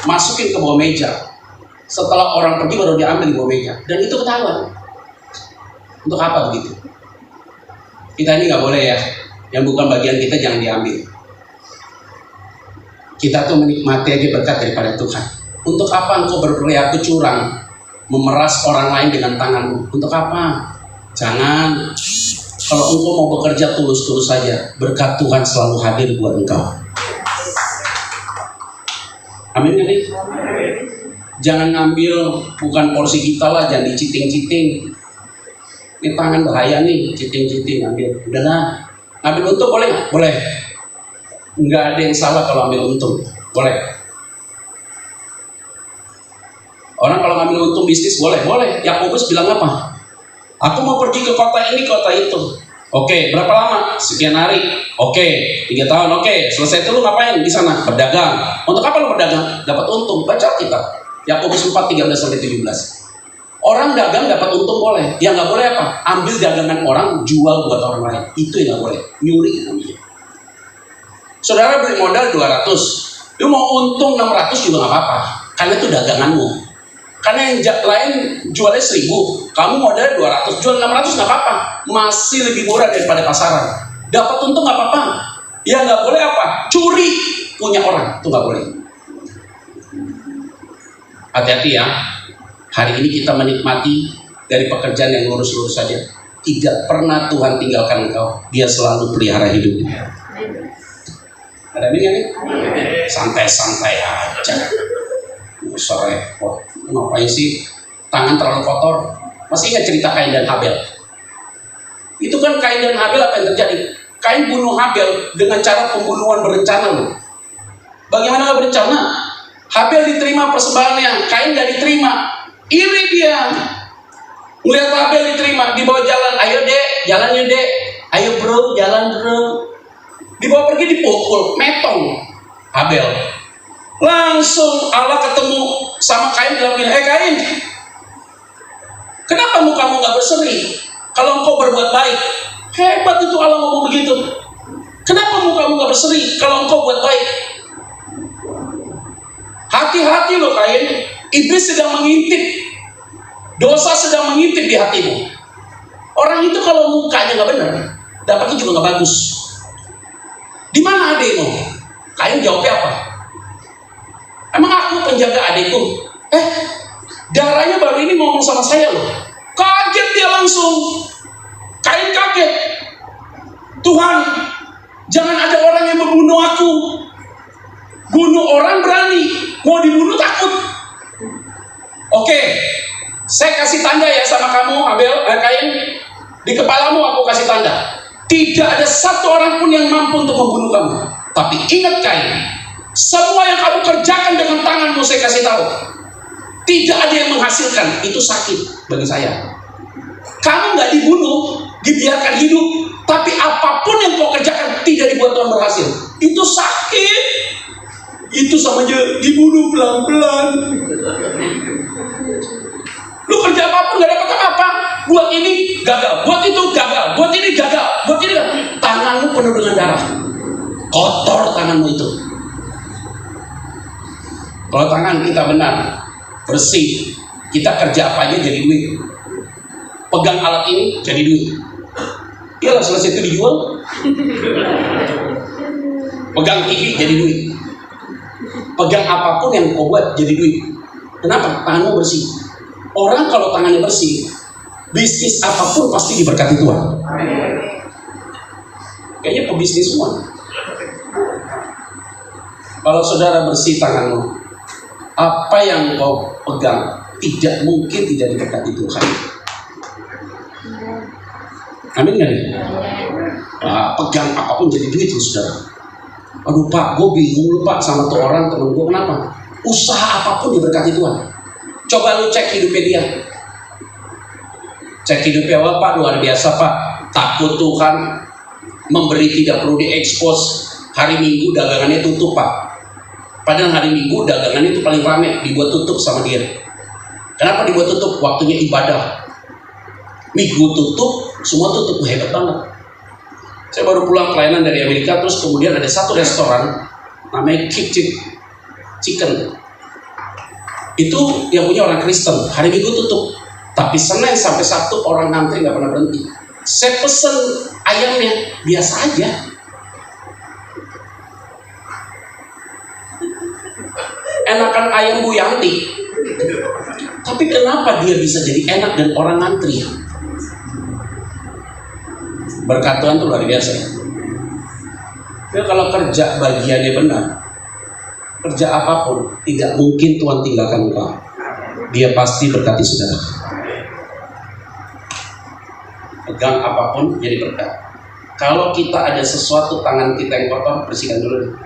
masukin ke bawah meja. Setelah orang pergi baru diambil di bawah meja. Dan itu ketahuan. Untuk apa begitu? Kita ini nggak boleh ya. Yang bukan bagian kita jangan diambil. Kita tuh menikmati aja berkat daripada Tuhan. Untuk apa engkau berperilaku curang, memeras orang lain dengan tanganmu? Untuk apa? Jangan. Kalau engkau mau bekerja tulus-tulus saja, berkat Tuhan selalu hadir buat engkau. Amin ya nih? Jangan ngambil bukan porsi kita lah, jangan diciting-citing. Ini tangan bahaya nih, citing-citing ambil. Udahlah, ambil untung boleh nggak? Boleh. Nggak ada yang salah kalau ambil untung, boleh. Orang kalau ngambil untung bisnis boleh, boleh. Yakobus bilang apa? Aku mau pergi ke kota ini, kota itu. Oke, berapa lama? Sekian hari. Oke, 3 tahun. Oke, selesai itu lu ngapain di sana? Berdagang. Untuk apa lu berdagang? Dapat untung. Baca kita. Yakobus 4:13-17. Orang dagang dapat untung boleh. Yang nggak boleh apa? Ambil dagangan orang, jual buat orang lain. Itu yang nggak boleh. Nyuri namanya. Saudara beli modal 200. Lu mau untung 600 juga nggak apa-apa. Karena itu daganganmu. Karena yang lain jualnya 1000, kamu modalnya 200, jual 600 nggak apa-apa, masih lebih murah daripada pasaran. Dapat untung nggak apa-apa. Ya nggak boleh apa? Curi punya orang, itu nggak boleh. Hati-hati ya. Hari ini kita menikmati dari pekerjaan yang lurus-lurus saja. Tidak pernah Tuhan tinggalkan engkau. Dia selalu pelihara hidupnya. Ada amin ya nih? Santai-santai aja. Usah repot. Ngapain sih tangan terlalu kotor? Masih ingat cerita Kain dan Habel? Itu kan Kain dan Habel apa yang terjadi? Kain bunuh Habel dengan cara pembunuhan berencana loh. Bagaimana gak berencana? Habel diterima persembahannya, Kain gak diterima. Iri dia. Ngeliat Habel diterima, dibawa jalan. Ayo dek, jalannya dek. Ayo bro, jalan bro. Dibawa pergi dipukul, metong Habel. Langsung Allah ketemu sama Kain bilang gini, Kain, kenapa mukamu gak berseri kalau engkau berbuat baik? Hebat itu Allah ngomong begitu. Kenapa mukamu gak berseri kalau engkau buat baik? Hati-hati loh Kain, iblis sedang mengintip, dosa sedang mengintip di hatimu. Orang itu kalau mukanya gak benar, dapatnya juga gak bagus. Di mana adikmu? Kain jawabnya apa? Emang aku penjaga adikku? Darahnya baru ini ngomong sama saya loh. Kaget dia langsung. Kain kaget. Tuhan, jangan ada orang yang membunuh aku. Bunuh orang berani, mau dibunuh takut. Oke, saya kasih tanda ya sama kamu, Kain. Di kepalamu aku kasih tanda. Tidak ada satu orang pun yang mampu untuk membunuh kamu. Tapi ingat Kain, semua yang kamu kerjakan dengan tanganmu saya kasih tahu, tidak ada yang menghasilkan. Itu sakit bagi saya. Kamu nggak dibunuh, dibiarkan hidup, tapi apapun yang kau kerjakan tidak dibuat Tuhan berhasil. Itu sakit. Itu sama aja dibunuh pelan-pelan. Lu kerja apapun nggak dapat apa-apa. Buat ini gagal, buat itu gagal, buat ini gagal, buat ini gagal. Tanganmu penuh dengan darah. Kotor tanganmu itu. Kalau tangan kita benar, bersih, kita kerja apa aja jadi duit. Pegang alat ini jadi duit. Iyalah selesai itu dijual. Pegang TV jadi duit. Pegang apapun yang kau buat jadi duit. Kenapa? Tanganmu bersih. Orang kalau tangannya bersih, bisnis apapun pasti diberkati Tuhan. Kayaknya pebisnis semua. Kalau saudara bersih tanganmu, apa yang kau pegang tidak mungkin tidak diberkati Tuhan. Amin nggak nih? Pegang apapun jadi duit loh saudara. Aduh Pak, gue bingung lu Pak sama tuh orang temen gue. Kenapa? Usaha apapun diberkati Tuhan. Coba lu cek hidupnya dia. Cek hidupnya, wah Pak luar biasa Pak. Takut Tuhan, memberi tidak perlu diekspos. Hari Minggu dagangannya tutup Pak. Padahal hari Minggu dagangannya itu paling ramai, dibuat tutup sama dia. Kenapa dibuat tutup? Waktunya ibadah. Minggu tutup, semua tutup, hebat banget. Saya baru pulang pelayanan dari Amerika, terus kemudian ada satu restoran namanya Kick Chicken. Itu yang punya orang Kristen. Hari Minggu tutup, tapi Senin sampai Sabtu orang ngantri nggak pernah berhenti. Saya pesen ayamnya biasa aja. Enakan ayam Bu Yanti. Tapi kenapa dia bisa jadi enak dan orang ngantri? Berkat Tuhan itu luar biasa. Ya, kalau kerja bagiannya benar, kerja apapun, tidak mungkin Tuhan tinggalkan engkau. Dia pasti berkati saudara. Pegang apapun jadi berkat. Kalau kita ada sesuatu tangan kita yang kotor, bersihkan dulu.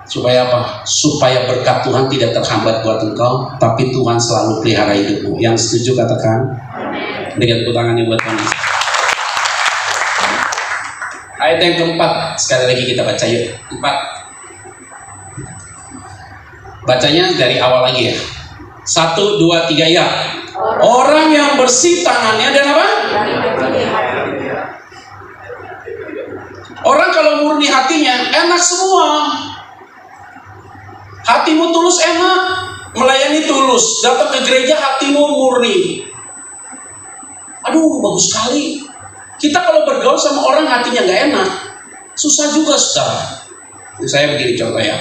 Supaya apa? Supaya berkat Tuhan tidak terhambat buat engkau, tapi Tuhan selalu pelihara hidupmu. Yang setuju katakan. Dengan tepuk tangannya buat Tuhan. Ayat yang keempat, sekali lagi kita baca yuk. 4. Bacanya dari awal lagi ya. 1, 2, 3 ya. Orang yang bersih tangannya dan apa? Orang kalau murni hatinya, enak semua. Hatimu tulus enak, melayani tulus, datang ke gereja hatimu murni. Aduh, bagus sekali. Kita kalau bergaul sama orang hatinya nggak enak, susah juga saudara. Saya begini contoh ya.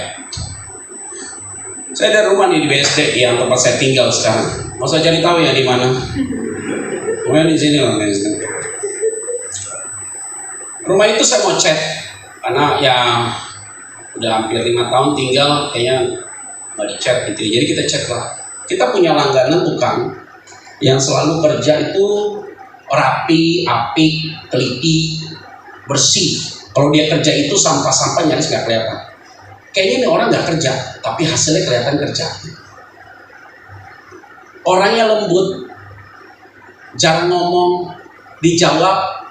Saya ada rumah nih di BSD yang tempat saya tinggal sekarang. Mau saya cari tahu ya di mana? Pokoknya di sini lah BSD. Rumah itu saya mau cat karena ya udah hampir 5 tahun tinggal, kayaknya nggak dicat gitu. Jadi kita cat lah. Kita punya langganan tukang yang selalu kerja itu rapi, apik, teliti, bersih. Kalau dia kerja itu sampah-sampah nyaris nggak kelihatan. Kayaknya ini orang nggak kerja, tapi hasilnya kelihatan kerja. Orangnya lembut, jarang ngomong, dijawab,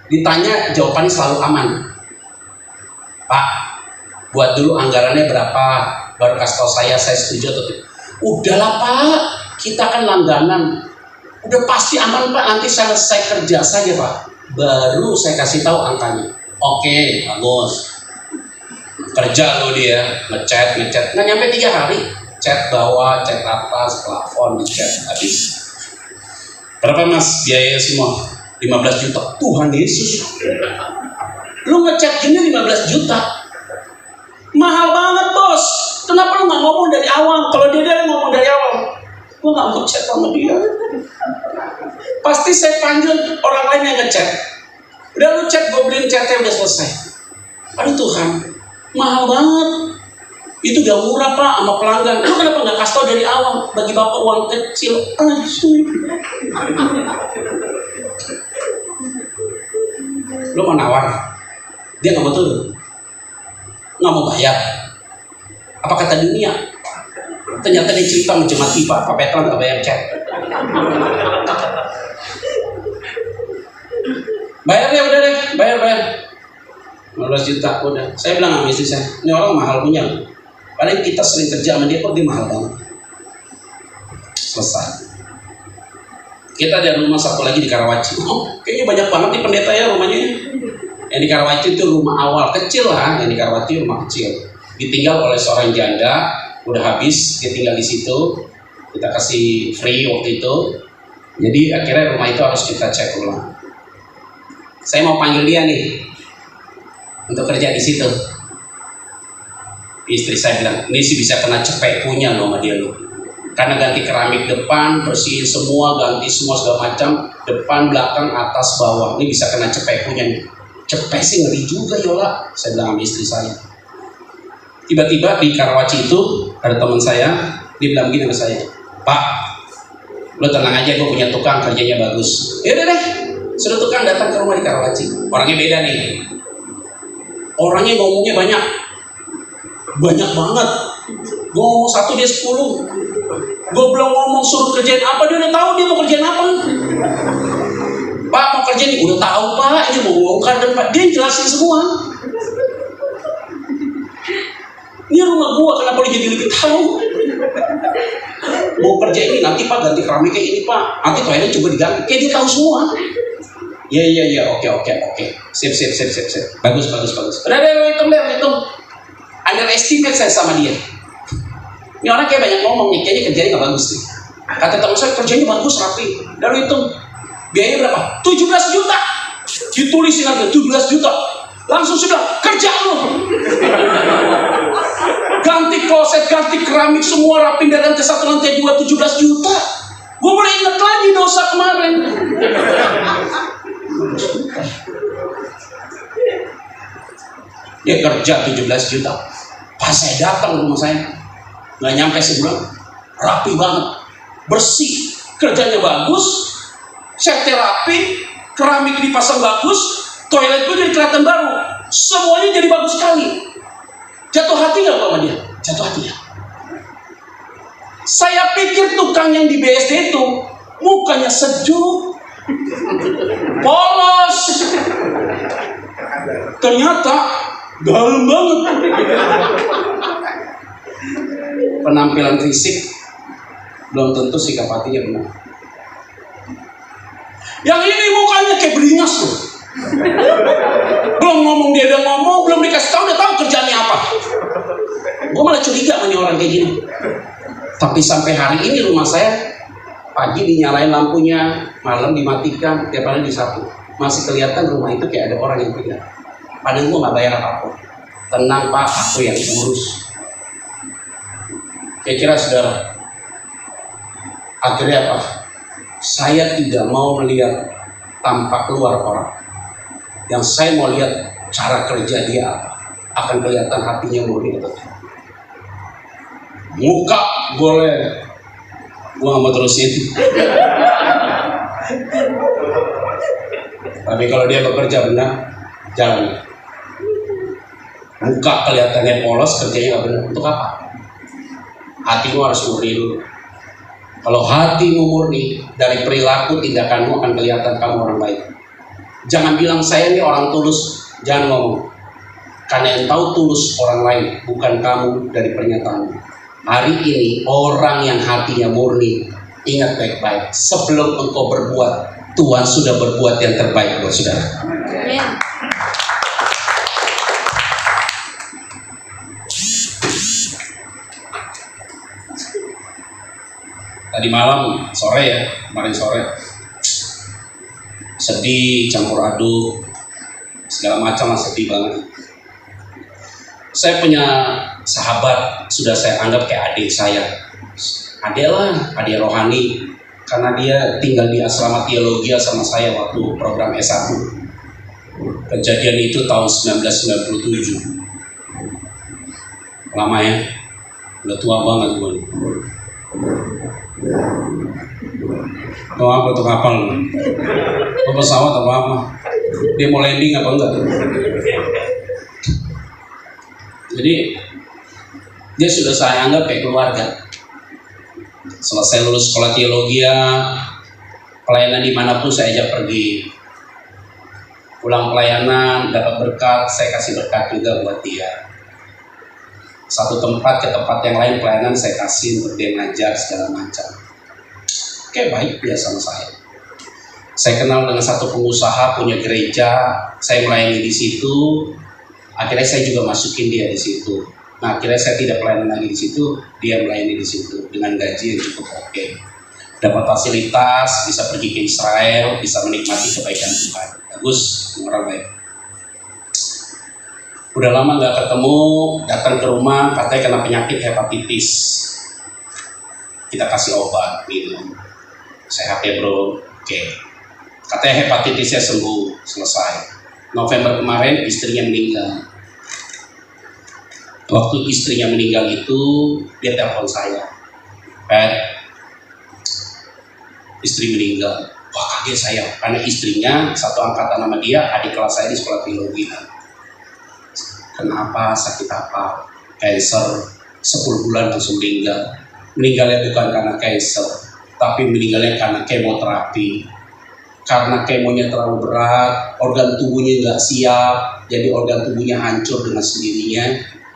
ditanya jawabannya selalu aman. Pak, buat dulu anggarannya berapa? Baru kasih tahu saya setuju atau tidak. Udahlah Pak, kita kan langganan. Udah pasti aman Pak, nanti saya selesai kerja saja Pak, baru saya kasih tahu angkanya. Oke, bagus. Kerja lo dia, ngecat, nggak nyampe 3 hari. Cat bawah, cat atas, plafon, ngecat, habis. Berapa Mas biaya semua? 15 juta. Tuhan Yesus. Lu ngecat gini 15 juta. Mahal banget bos. Kenapa lu nggak ngomong dari awal? Kalau dia ngomong dari awal, gue nggak mau chat sama dia. Pasti saya panggil orang lain yang ngechat. Udah lu chat, gue beliin chatnya udah selesai. Aduh Tuhan, mahal banget. Itu udah murah Pak sama pelanggan. Lu kenapa nggak kasih tau dari awal? Bagi bapak uang kecil. Lu mau nawar, dia nggak mau turun, nggak mau bayar. Apa kata dunia? Ternyata dia cerita mencemati Pak Petra nggak bayar chat. Bayar ya udah deh, bayar 15 juta udah. Saya bilang sama istri saya, ini orang mahal punya. Padahal kita sering kerja sama dia, kok dia mahal banget. Selesai. Kita ada rumah satu lagi di Karawaci. Oh, kayaknya banyak banget nih pendeta ya rumahnya. Yang di Karawaci itu rumah awal kecil lah, yang di Karawaci rumah kecil. Ditinggal oleh seorang janda, udah habis, dia tinggal di situ. Kita kasih free waktu itu. Jadi akhirnya rumah itu harus kita cek ulang. Saya mau panggil dia nih untuk kerja di situ. Istri saya bilang, ini sih bisa kena cepek punya loh sama dia loh. Karena ganti keramik depan, bersihin semua, ganti semua segala macam, depan, belakang, atas, bawah. Ini bisa kena cepek punya nih. Cepek sih ngeri juga Yola, saya bilang sama istri saya. Tiba-tiba di Karawaci itu ada teman saya, dia bilang gini sama saya, Pak, lo tenang aja, gue punya tukang kerjanya bagus. Ya udah deh, suruh tukang datang ke rumah di Karawaci. Orangnya beda nih. Orangnya ngomongnya banyak banget. Gue ngomong 1 dia 10. Gue belum ngomong suruh kerjain apa, dia udah tahu dia mau kerjain apa. Pak mau kerjain ini, udah tahu Pak, ini mau bongkar dan Pak, dia jelasin semua. Ini rumah gua, kenapa dia jadi lebih tahu? Mau kerja ini nanti Pak ganti keramik kayak ini Pak, nanti toilet coba diganti, kayak dia tahu semua. Iya, oke. Sip. Bagus. Udah hitung. Underestimate saya sama dia. Ini orang kayak banyak ngomong nih, kayaknya kerjanya nggak bagus nih. Kata teman saya kerjanya bagus, rapi. Lalu hitung, biaya berapa? 17 juta. Ditulisin aja 17 juta. Langsung sudah kerja lu. Ganti kloset, ganti keramik semua rapin dari lantai 1 lantai 2 17 juta. Gue boleh ingat lagi dosa kemarin. Dia kerja 17 juta. Pas saya datang ke rumah saya, nggak nyampe sebulan, rapi banget, bersih, kerjanya bagus, setnya rapi, keramik dipasang bagus, toilet gue jadi kelihatan baru, semuanya jadi bagus sekali. Jatuh hati nggak sama dia? Jatuh hati ya. Saya pikir tukang yang di BSD itu mukanya sejuk, polos, ternyata dalam banget. Penampilan fisik belum tentu sikap hatinya benar. Yang ini mukanya kayak beringas tuh. Belum ngomong dia udah ngomong, belum dikasih tahu udah tahu kerjaannya apa. Gue malah curiga sama orang kayak gini. Tapi sampai hari ini rumah saya pagi dinyalain lampunya, malam dimatikan, tiap hari disapu. Masih kelihatan rumah itu kayak ada orang yang tinggal. Padahal gue nggak bayar apapun. Tenang Pak, aku yang urus. Kira-kira saudara, akhirnya apa? Saya tidak mau melihat tampak luar orang. Yang saya mau lihat cara kerja dia apa. Akan kelihatan hatinya murni atau tidak. Muka boleh, gua nggak mau terusin. Tapi kalau dia bekerja benar, jalan. Muka kelihatannya polos, kerjanya nggak benar. Untuk apa? Hatimu harus murni dulu. Kalau hatimu murni, dari perilaku tindakanmu akan kelihatan kamu orang baik. Jangan bilang saya ini orang tulus, jangan ngomong. Karena yang tahu tulus orang lain, bukan kamu dari pernyataanmu. Hari ini orang yang hatinya murni, ingat baik-baik. Sebelum engkau berbuat, Tuhan sudah berbuat yang terbaik buat saudara. Amin. Tadi malam, kemarin sore, sedih, campur aduk, segala macam lah, sedih banget. Saya punya sahabat, sudah saya anggap kayak adik saya. Adik rohani, karena dia tinggal di asrama teologi sama saya waktu program S1. Kejadian itu tahun 1997. Lama ya, udah tua banget gue. Mau apa tuh kapal? Mau pesawat atau apa? Dia mau landing apa enggak? Jadi dia sudah saya anggap kayak keluarga. Selesai lulus sekolah teologi, pelayanan dimanapun saya ajak pergi. Pulang pelayanan dapat berkat, saya kasih berkat juga buat dia. Satu tempat ke tempat yang lain pelayanan saya kasih untuk dia ngajar segala macam. Oke, baik dia sama saya. Saya kenal dengan satu pengusaha punya gereja, saya melayani di situ. Akhirnya saya juga masukin dia di situ. Nah, akhirnya saya tidak pelayanan lagi di situ, dia melayani di situ dengan gaji yang cukup oke. Dapat fasilitas, bisa pergi ke Israel, bisa menikmati kebaikan Tuhan. Bagus, orang baik. Udah lama nggak ketemu, datang ke rumah, katanya kena penyakit hepatitis. Kita kasih obat, minum. Saya HP bro, oke. Katanya hepatitisnya sembuh, selesai. November kemarin istrinya meninggal. Waktu istrinya meninggal itu, dia telepon saya. Pat, istri meninggal. Wah kaget saya, karena istrinya satu angkatan sama dia, adik kelas saya di sekolah teologi. kenapa, sakit apa, cancer, 10 bulan langsung meninggal. Meninggalnya bukan karena cancer, tapi meninggalnya karena kemoterapi. Karena kemonya terlalu berat, organ tubuhnya nggak siap, jadi organ tubuhnya hancur dengan sendirinya,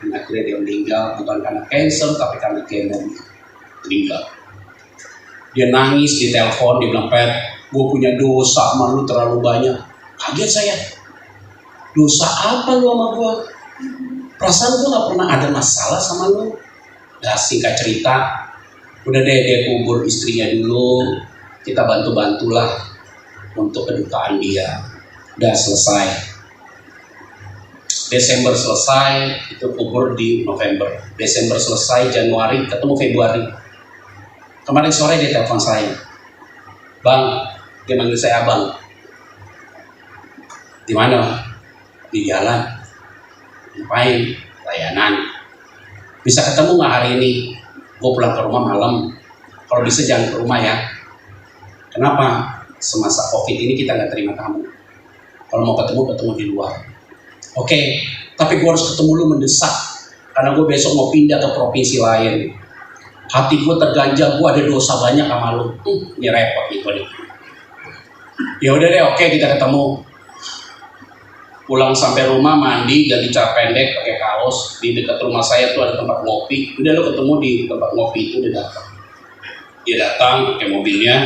dan akhirnya dia meninggal bukan karena cancer, tapi karena kemo. Meninggal. Dia nangis di telepon, dia bilang, "Pet, gue punya dosa sama lu terlalu banyak." Kaget saya. Dosa apa lu sama gue? Perasaan gue gak pernah ada masalah sama lu. Nah, singkat cerita, udah deh dia kubur istrinya dulu, kita bantu-bantulah untuk kedukaan dia. Udah selesai. Desember selesai, itu kubur di November. Desember selesai, Januari, ketemu Februari. Kemarin sore dia telepon saya. "Bang," dia manggil saya abang. "Di mana?" "Di jalan." "Ngapain?" "Layanan." "Bisa ketemu nggak hari ini? Gue pulang ke rumah malam. Kalau bisa jangan ke rumah ya." "Kenapa?" "Semasa COVID ini kita nggak terima tamu. Kalau mau ketemu di luar." "Oke, tapi gue harus ketemu lu mendesak. Karena gue besok mau pindah ke provinsi lain. Hati gue terganjal, gue ada dosa banyak sama lu." Ini repot gitu nih. Ya udah deh, oke, kita ketemu. Pulang sampai rumah, mandi, ganti celana pendek, pakai kaos. Di dekat rumah saya tuh ada tempat ngopi. Udah, lo ketemu di tempat ngopi itu, dia datang. Dia datang pakai mobilnya.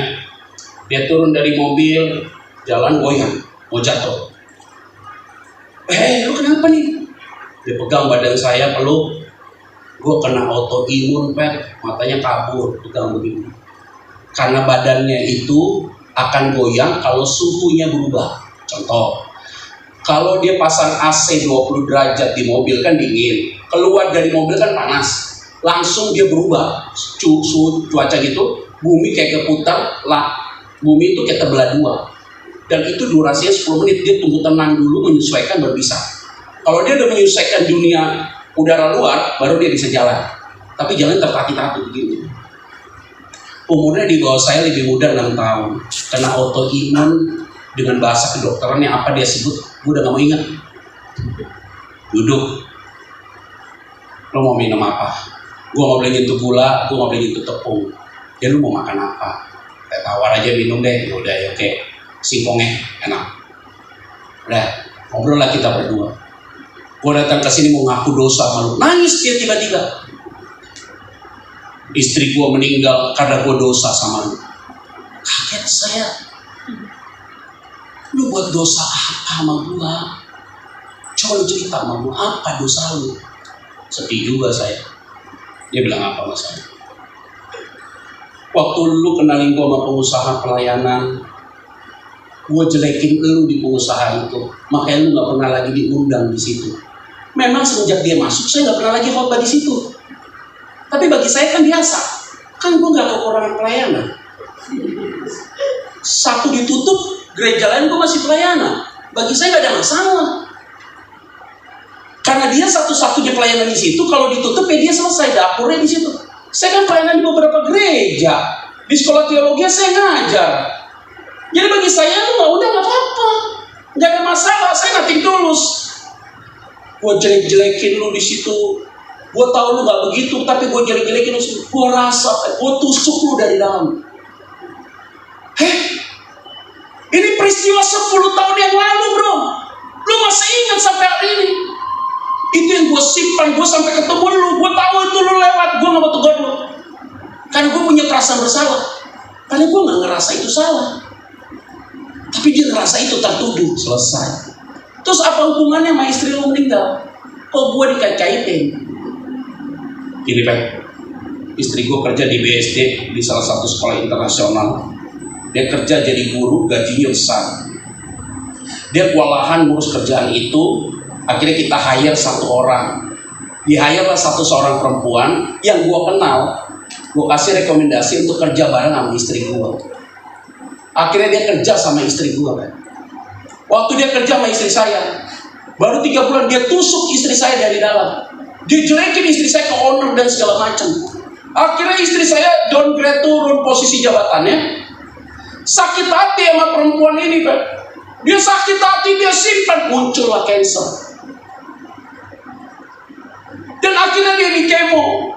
Dia turun dari mobil, jalan goyang, mau jatuh. Lu kenapa nih?" Dia pegang badan saya, peluk. "Gue kena autoimun, Pet, matanya kabur," pegang begini. Karena badannya itu akan goyang kalau suhunya berubah. Contoh, kalau dia pasang AC 20 derajat di mobil kan dingin, keluar dari mobil kan panas, langsung dia berubah suhu cuaca gitu, bumi kayak keputar lah, bumi itu kayak terbelah dua, dan itu durasinya 10 menit. Dia tunggu tenang dulu, menyesuaikan, baru bisa. Kalau dia udah menyesuaikan dunia udara luar, baru dia bisa jalan. Tapi jalan tertati-tati begini. Umurnya di bawah saya, lebih muda 6 tahun. Kena autoimun, dengan bahasa kedokterannya apa dia sebut, gue udah gak mau ingat. "Duduk. Lo mau minum apa?" "Gue gak boleh nyentuh gula, gue gak boleh nyentuh tepung." "Ya lu mau makan apa?" "Teh tawar aja minum deh." "Udah ya, oke. Singkongnya enak." Udah, ngobrol lah kita berdua. Gue datang ke sini mau ngaku dosa sama lu. Nangis dia tiba-tiba. "Istri gue meninggal karena gue dosa sama lu." Kaget saya. "Lu buat dosa apa sama gue? Coba lu cerita sama gue, apa dosa lu?" Sedih juga saya. Dia bilang, "Apa mas saya? Waktu lu kenalin gue sama pengusaha pelayanan, gue jelekin lu di pengusaha itu, makanya lu gak pernah lagi diundang di situ. Memang semenjak dia masuk, saya gak pernah lagi khotbah di situ. Tapi bagi saya kan biasa, kan gue gak kekurangan pelayanan. Satu ditutup, gereja lain gue masih pelayanan. Bagi saya gak ada masalah. Karena dia satu-satunya pelayanan di situ, kalau ditutup ya dia selesai, dapurnya di situ. Saya kan pelayanan di beberapa gereja, di sekolah teologi saya ngajar. Jadi bagi saya itu udah gak apa-apa, gak ada masalah, saya nating tulus. Gue jelek-jelekin lu di situ, gue tahu lu gak begitu, tapi gue jelek-jelekin lu, gue rasa, gue tusuk lu dari dalam. Ini peristiwa 10 tahun yang lalu, bro. Lu masih ingat sampai hari ini? Itu yang gue simpan, gue sampai ketemu lu, gue tahu itu lu lewat, gue gak mau tegur lu. Karena gue punya perasaan bersalah. Karena gue gak ngerasa itu salah, tapi dia ngerasa itu tertuduh. Selesai. Terus apa hubungannya sama istri lu meninggal? Kok gue dikait-kaitin? Gini Pak, istri gue kerja di BSD, di salah satu sekolah internasional. Dia kerja jadi guru, gajinya besar. Dia kewalahan ngurus kerjaan itu. Akhirnya kita hire satu orang. Di-hire lah seorang perempuan yang gue kenal. Gue kasih rekomendasi untuk kerja bareng sama istri gue. Akhirnya dia kerja sama istri gue kan. Waktu dia kerja sama istri saya, baru 3 bulan dia tusuk istri saya dari dalam. Dia jelekin istri saya ke owner dan segala macam. Akhirnya istri saya downgrade, turun posisi jabatannya. Sakit hati sama perempuan ini kan. Dia sakit hati, dia simpan, muncullah cancer. Dan akhirnya dia di kemo.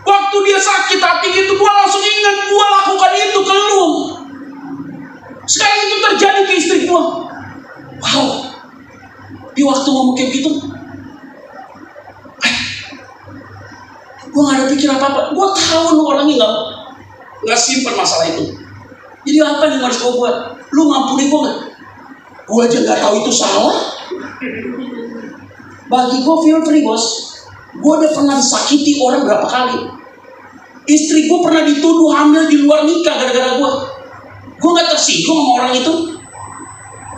Waktu dia sakit hati gitu, gue langsung ingat gue lakukan itu ke lu. Sekarang itu terjadi ke istri gue. Wow, di waktu ngomong kayak gitu, gue gak ada pikir apa-apa. Gue tahu lu orangnya gak simpen masalah itu. Jadi apa yang harus gue buat? Lu ngampuni gue gak? Gue aja gak tahu itu salah. Bagi gue feel free bos. Gue udah pernah disakiti orang berapa kali. Istri gue pernah dituduh hamil di luar nikah gara-gara gue. Gue gak tersinggung sama orang itu.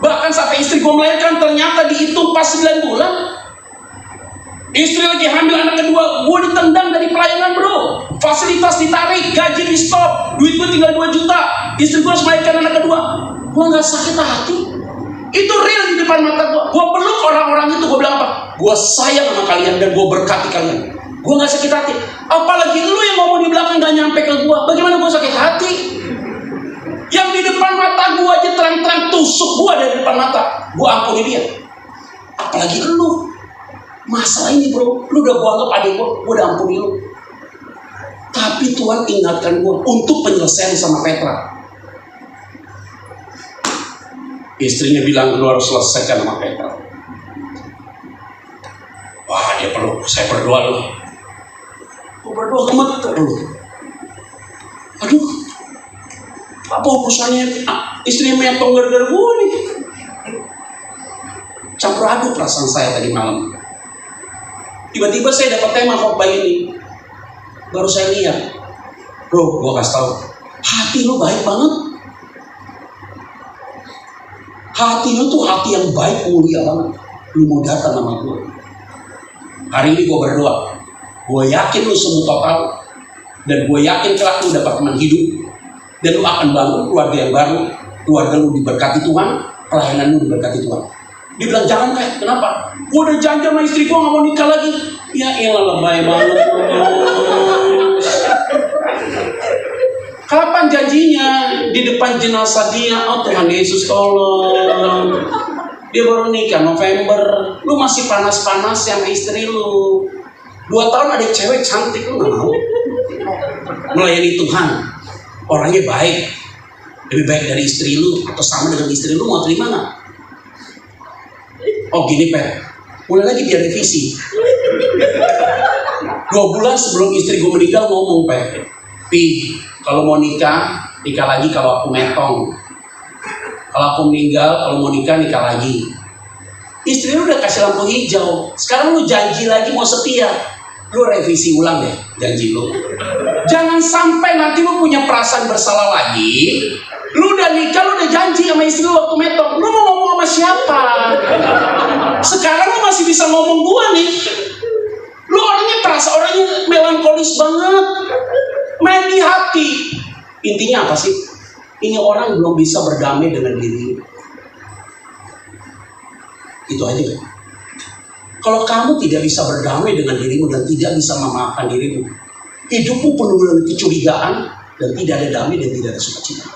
Bahkan sampai istri gue melahirkan ternyata dihitung pas 9 bulan. Istri lagi hamil anak kedua, gue ditendang dari pelayanan bro. Fasilitas ditarik, gaji di stop, duit gue tinggal 2 juta. Istri gue harus melahirkan anak kedua. Gue gak sakit hati. Itu real di depan mata gue. Gue peluk orang-orang itu, gue bilang apa? Gue sayang sama kalian dan gue berkati kalian. Gue gak sakit hati. Apalagi lu yang ngomong di belakang gak nyampe ke gue. Bagaimana gue sakit hati? Yang di depan mata gue aja terang-terang tusuk gue dari depan mata. Gue ampuni dia. Apalagi lu. Masalah ini bro, lu udah gue anggap adik gue udah ampuni lu. Tapi Tuhan ingatkan gue untuk penyelesaian sama Petra. Istrinya bilang lu harus selesaikan sama Petra. Wah dia perlu, saya berdoa lu. Gue berdoa gemeter lu. Aduh, apa urusannya istrinya metong gara-gara gue nih. Campur aduk perasaan saya tadi malam. Tiba-tiba saya dapat tema khotbah ini. Baru saya lihat, bro, gue kasih tahu, hati lu baik banget. Hati lu tuh hati yang baik, mulia banget. Lu mau datang sama gue. Hari ini gue berdoa, gue yakin lu sembuh total, dan gue yakin kelak lu dapat teman hidup, dan lu akan bangun keluarga yang baru. Keluarga lu diberkati Tuhan, pelayanan lu diberkati Tuhan. Dia bilang, jangan kayak, kenapa? Gue udah janji sama istri gue gak mau nikah lagi. Ya elah lebay banget. Kapan janjinya? Di depan jenazah dia. Oh Tuhan Yesus tolong. Dia baru nikah November. Lu masih panas-panas sama istri lu. 2 tahun ada cewek cantik, lu gak mau? Melayani Tuhan. Orangnya baik. Lebih baik dari istri lu. Atau sama dengan istri lu, mau terima gak? Oh gini Pep, mulai lagi dia revisi. 2 bulan sebelum istri gue meninggal ngomong Pep, Pi, kalau mau nikah lagi kalau aku metong. Kalau aku meninggal, kalau mau nikah lagi. Istri lu udah kasih lampu hijau. Sekarang lu janji lagi mau setia. Lu revisi ulang deh janji lu. Jangan sampai nanti lu punya perasaan bersalah lagi. Lu udah nikah, lu udah janji sama istri lu waktu metong. Lu mau ngomong sama siapa? Sekarang lu masih bisa ngomong gua nih. Lu orangnya melankolis banget. Main di hati. Intinya apa sih? Ini orang belum bisa berdamai dengan diri. Itu aja kan? Kalau kamu tidak bisa berdamai dengan dirimu dan tidak bisa memaafkan dirimu, hidupmu penuh dengan kecurigaan dan tidak ada damai dan tidak ada sukacita.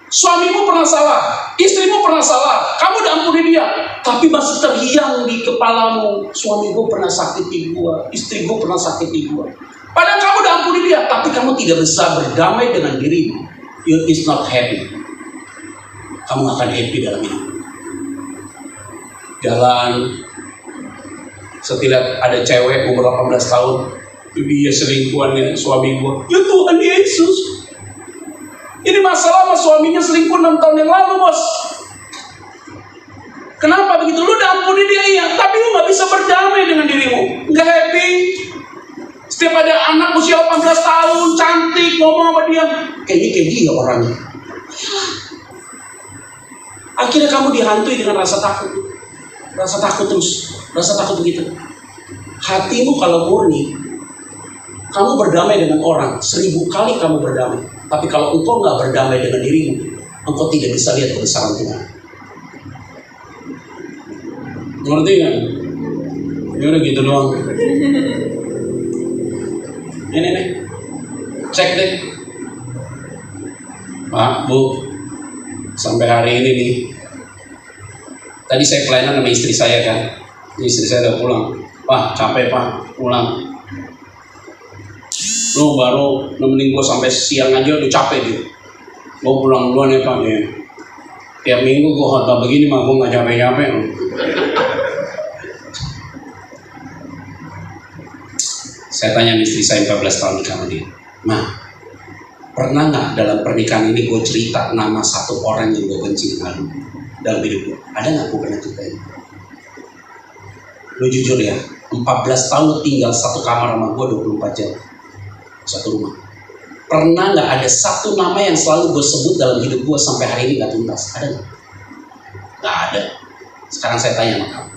Suamimu pernah salah, istrimu pernah salah, kamu udah ampuni dia, tapi masih terhiang di kepalamu. Suamiku pernah sakiti gua, istriku pernah sakiti gua. Padahal kamu udah ampuni dia, tapi kamu tidak bisa berdamai dengan dirimu. You is not happy. Kamu akan happy dalam hidup. Jalan, setelah ada cewek umur 18 tahun, dia selingkuhannya suami gua. Ya Tuhan Yesus. Ini masalah sama suaminya selingkuh 6 tahun yang lalu, bos. Kenapa begitu? Lu udah ampuni dia, iya. Tapi lu gak bisa berdamai dengan dirimu. Gak happy. Setiap ada anak usia 18 tahun, cantik, ngomong sama dia. Kayaknya kayak dia orangnya. Akhirnya kamu dihantui dengan rasa takut. Rasa takut terus. Rasa takut begitu. Hatimu kalau murni, kamu berdamai dengan orang. 1000 kali kamu berdamai. Tapi kalau engkau nggak berdamai dengan dirimu, engkau tidak bisa lihat kebesaran Tuhan. Ngerti nggak? Ya udah gitu doang. Ini nih, cek deh. Pak, Bu, sampai hari ini nih. Tadi saya pelayanan sama istri saya kan. Istri saya udah pulang. Pak, capek Pak, pulang. Lu baru nemenin gue sampai siang aja udah capek dia. Gue pulang duluan ya Pak. Ya. Tiap minggu gue khotbah begini mah gue gak capek-capek. Saya tanya istri saya 14 tahun nikah sama dia. Ma, pernah nggak dalam pernikahan ini gue cerita nama satu orang yang gue benci dalam hidup gue? Ada nggak gue pernah ceritain? Lu jujur ya, 14 tahun lu tinggal satu kamar sama gue 24 jam. Satu rumah. Pernah nggak ada satu nama yang selalu gue sebut dalam hidup gue sampai hari ini gak tuntas? Ada nggak? Nggak ada. Sekarang saya tanya sama kamu.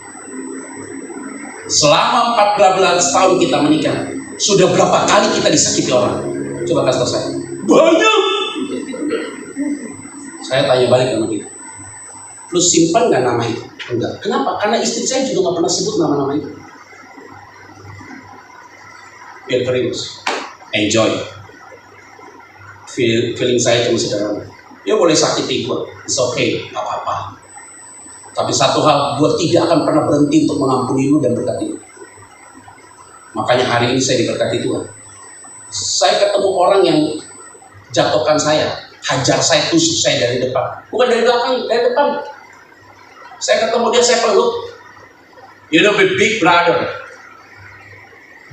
Selama 14 tahun kita menikah, sudah berapa kali kita disakiti orang? Coba kasih tau saya. Banyak. Saya tanya balik sama dia. Lu simpan nggak nama itu? Enggak. Kenapa? Karena istri saya juga nggak pernah sebut nama-nama itu. Feel free, enjoy. Feeling saya cuma sederhana. Dia boleh sakiti gue, it's okay, nggak apa-apa. Tapi satu hal, gue tidak akan pernah berhenti untuk mengampuni lu dan berkati lu. Makanya hari ini saya diberkati Tuhan. Saya ketemu orang yang jatuhkan saya, hajar saya, tusuk saya dari depan. Bukan dari belakang, dari depan. Saya ketemu dia, saya peluk. Dia udah big brother.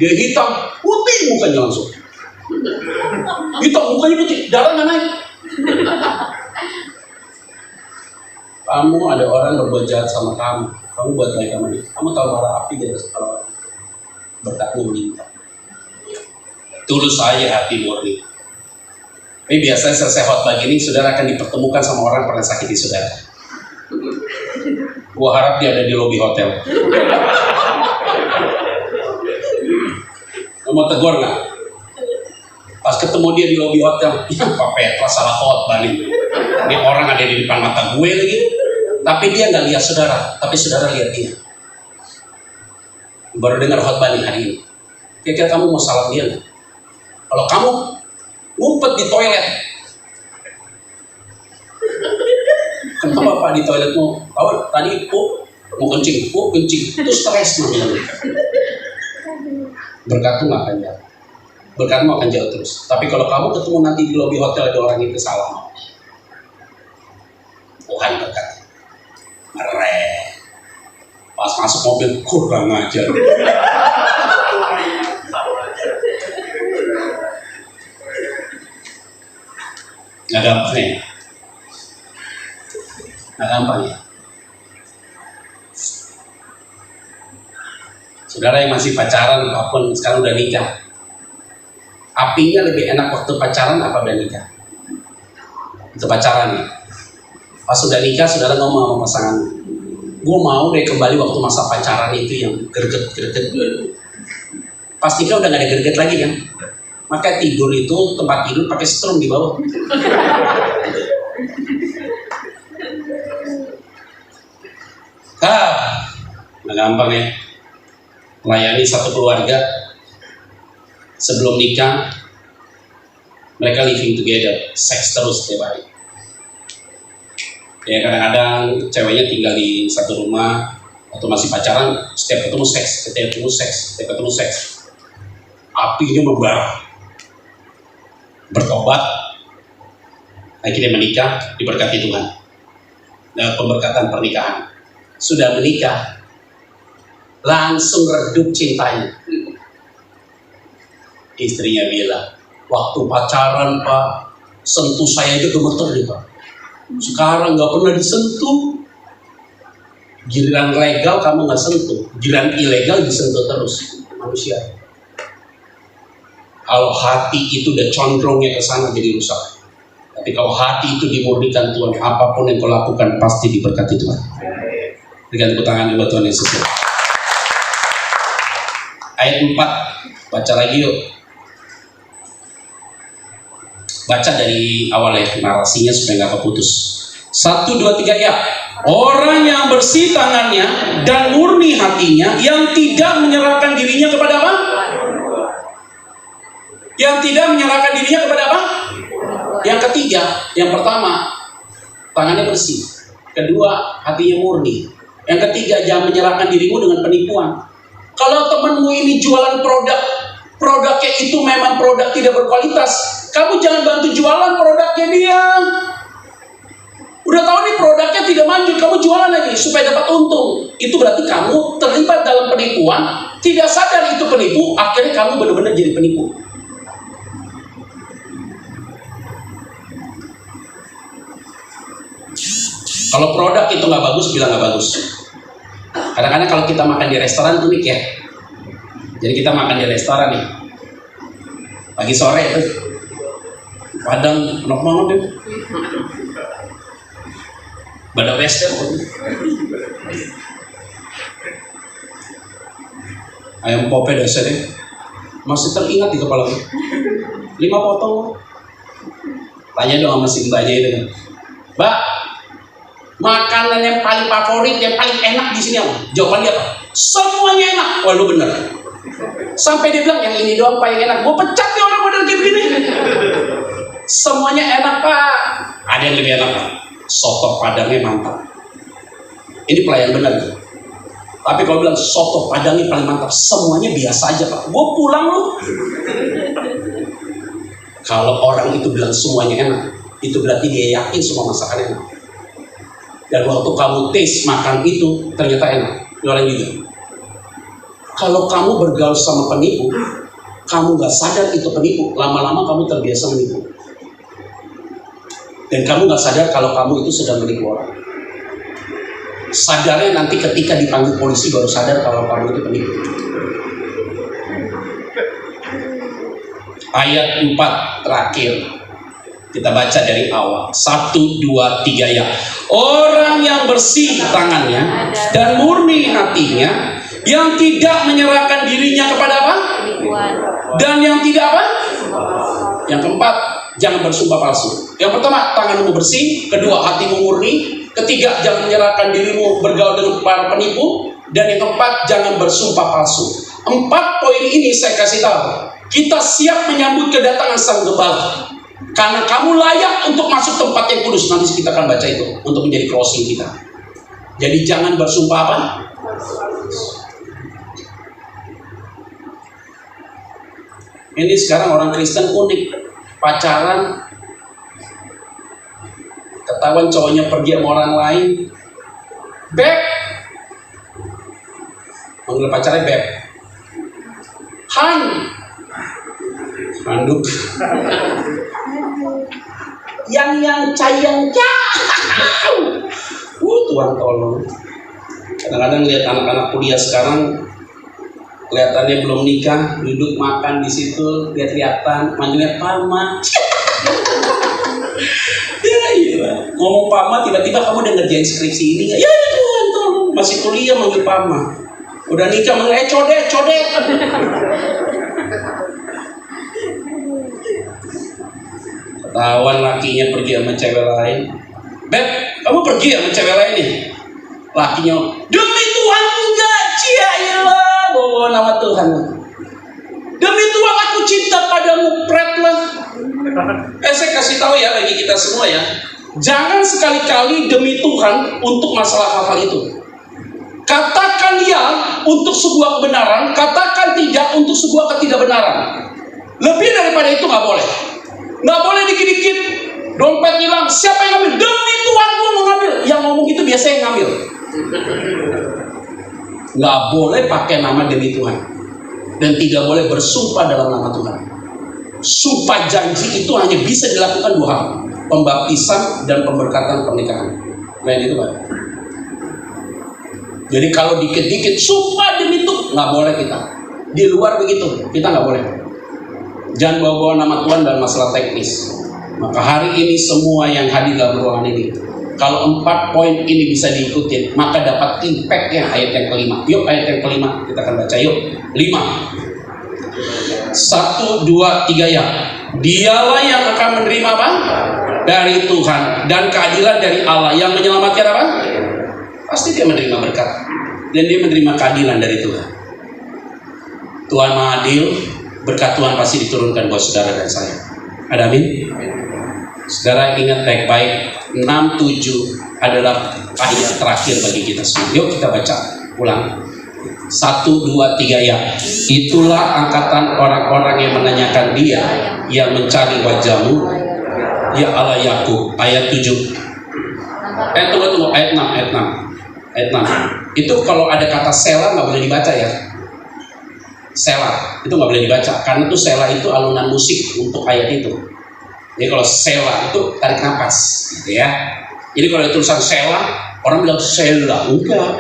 Dia hitam, putih mukanya langsung. Hitam, mukanya putih, darah nggak naik. Kamu ada orang berbuat jahat sama kamu buat baik sama dia. Kamu tahu bara api di atas kepala orang. Berkatmu meningkat. Tulus saja hati murni. Tapi biasanya selesai khotbah gini, saudara akan dipertemukan sama orang pernah sakiti saudara. Gua harap dia ada di lobi hotel. Mau tegur nggak? Pas ketemu dia di lobi hotel, ya Pak Petra salah khotbah nih. Ini orang ada di depan mata gue lagi. Tapi dia nggak lihat saudara, tapi saudara lihat dia. Baru dengar khotbah nih hari ini. Kira-kira kamu mau salam dia nggak? Kalau kamu ngumpet di toilet, kenapa Pak di toiletmu? Tahu tadi mau kencing, itu stres namanya. Berkatmu nggak akan jauh. Berkatmu akan jauh terus. Tapi kalau kamu ketemu nanti di lobi hotel ada orang itu salah, Tuhan berkat. Mereh. Pas masuk mobil kurang ajar. Nggak gampang ya. Nggak gampang ya. Saudara yang masih pacaran apapun sekarang udah nikah, apinya lebih enak waktu pacaran apa udah nikah? Itu pacaran ya. Pas sudah nikah, saudara ngomong sama pasangan, gue mau deh kembali waktu masa pacaran itu yang greget-greget. Pas nikah udah gak ada greget lagi kan? Maka tidur itu, tempat tidur pakai setrum di bawah. Nggak gampang ya. Melayani satu keluarga sebelum nikah, mereka living together, seks terus tiap hari. Ya kadang-kadang ceweknya tinggal di satu rumah atau masih pacaran, setiap ketemu setiap ketemu seks. Apinya membara. Bertobat, akhirnya menikah, diberkati Tuhan. Dan pemberkatan pernikahan. Sudah menikah, langsung redup cintanya. Istrinya bilang, waktu pacaran Pak, sentuh saya aja gemeter nih Pak. Sekarang nggak pernah disentuh. Giliran legal kamu nggak sentuh, giliran ilegal disentuh terus manusia. Kalau hati itu udah condrongnya ke sana jadi rusak. Tapi kalau hati itu dimurnikan Tuhan, apapun yang kau lakukan pasti diberkati Tuhan. Berikan tepuk tangan buat Tuhan Yesus. Ayat 4, baca lagi yuk. Baca dari awal ya, narasinya supaya nggak keputus. 1, 2, 3 ya. Orang yang bersih tangannya dan murni hatinya, yang tidak menyerahkan dirinya kepada apa? Yang tidak menyerahkan dirinya kepada apa? Yang ketiga, yang pertama, tangannya bersih. Kedua, hatinya murni. Yang ketiga, jangan menyerahkan dirimu dengan penipuan. Kalau temanmu ini jualan produknya itu memang produk tidak berkualitas, kamu jangan bantu jualan produknya dia. Udah tahu nih produknya tidak manjur, kamu jualan lagi supaya dapat untung. Itu berarti kamu terlibat dalam penipuan, tidak sadar itu penipu, akhirnya kamu benar-benar jadi penipu. Kalau produk itu nggak bagus, bilang nggak bagus. Kadang-kadang kalau kita makan di restoran unik ya. Jadi kita makan di restoran nih, pagi sore itu, Padang enak banget deh. Badak western, ayam pope dasarnya masih teringat di kepala gue. 5 potong. Tanya dong sama si mbaknya itu kan, Mbak, makanan yang paling favorit, yang paling enak di sini apa? Jawaban dia apa? Semuanya enak. Wah, lu bener. Sampai dia bilang yang ini doang paling enak. Gue pecat nih orang model kayak begini. Semuanya enak Pak. Ada yang lebih enak Pak. Soto Padangnya mantap. Ini pelayan benar. Tapi kalau bilang soto Padangnya paling mantap, semuanya biasa aja Pak. Gue pulang loh. Kalau orang itu bilang semuanya enak, itu berarti dia yakin semua masakan enak. Dan waktu kamu taste makan itu ternyata enak. Orang juga. Kalau kamu bergaul sama penipu, kamu gak sadar itu penipu, lama-lama kamu terbiasa menipu. Dan kamu gak sadar kalau kamu itu sedang menipu orang. Sadarnya nanti ketika dipanggil polisi baru sadar kalau kamu itu penipu. Ayat 4 terakhir. Kita baca dari awal. 1, 2, 3 ya. Orang yang bersih tangannya dan murni hatinya, yang tidak menyerahkan dirinya kepada apa? Dan yang tidak apa? Yang keempat, jangan bersumpah palsu. Yang pertama, tanganmu bersih. Kedua, hatimu murni. Ketiga, jangan menyerahkan dirimu bergaul dengan para penipu. Dan yang keempat, jangan bersumpah palsu. 4 poin ini saya kasih tahu. Kita siap menyambut kedatangan Sang Gembala. Karena kamu layak untuk masuk tempat yang kudus. Nanti kita akan baca itu untuk menjadi closing kita. Jadi jangan bersumpah apa? Ini sekarang orang Kristen unik. Pacaran, ketahuan cowoknya pergi sama orang lain, Beb, manggil pacarnya Beb, Han, handuk, yang cayang jauh. Tuhan tolong. Kadang-kadang lihat anak-anak kuliah sekarang, kelihatannya belum nikah, duduk makan di situ, lihat-lihatan, manggilnya Pama. Ya iya, ngomong Pama, tiba-tiba kamu udah ngerjain skripsi ini nggak? Ya Tuhan tolong, masih kuliah manggil Pama. Udah nikah manggil codet. Ketahuan lakinya pergi sama cewek lain. Beb, kamu pergi sama cewek lain nih? Lakinya, demi Tuhan enggak, ciailah, bawa nama Tuhan. Demi Tuhan aku cinta padamu, pret lah. Saya kasih tahu ya bagi kita semua ya, jangan sekali-kali demi Tuhan untuk masalah hal-hal itu. Katakan ya untuk sebuah kebenaran, katakan tidak untuk sebuah ketidakbenaran. Lebih daripada itu nggak boleh. Nggak boleh dikit-dikit dompet hilang, siapa yang ngambil? Demi Tuhan gua mau ngambil. Yang ngomong itu biasa yang ngambil. Nggak boleh pakai nama demi Tuhan, dan tidak boleh bersumpah dalam nama Tuhan. Sumpah janji itu hanya bisa dilakukan 2 hal: pembaptisan dan pemberkatan pernikahan. Lain itu Pak. Jadi kalau dikit-dikit sumpah demi itu nggak boleh kita. Di luar begitu kita nggak boleh. Jangan bawa-bawa nama Tuhan dalam masalah teknis. Maka hari ini semua yang hadir dalam ruangan ini, kalau 4 poin ini bisa diikutin, maka dapat impactnya ayat yang kelima. Yuk ayat yang kelima kita akan baca yuk. 5, 1, 2, 3 ya. Dialah yang akan menerima apa? Dari Tuhan dan keadilan dari Allah yang menyelamatkan apa? Pasti dia menerima berkat dan dia menerima keadilan dari Tuhan. Tuhan Maha Adil, berkat Tuhan pasti diturunkan buat saudara dan saya. Ada amin? Saudara ingat baik-baik, 6, 7 adalah ayat terakhir bagi kita semua. Yuk kita baca ulang. 1, 2, 3 ya. Itulah angkatan orang-orang yang menanyakan dia, yang mencari wajahmu, ya Allah Yakub. Ayat 7. Tunggu, ayat 6. Itu kalau ada kata Sela nggak boleh dibaca ya. Sela itu nggak boleh dibaca, karena itu Sela itu alunan musik untuk ayat itu. Jadi kalau Sela itu tarik nafas, gitu ya. Jadi kalau tulisan Sela, orang bilang Sela, enggak.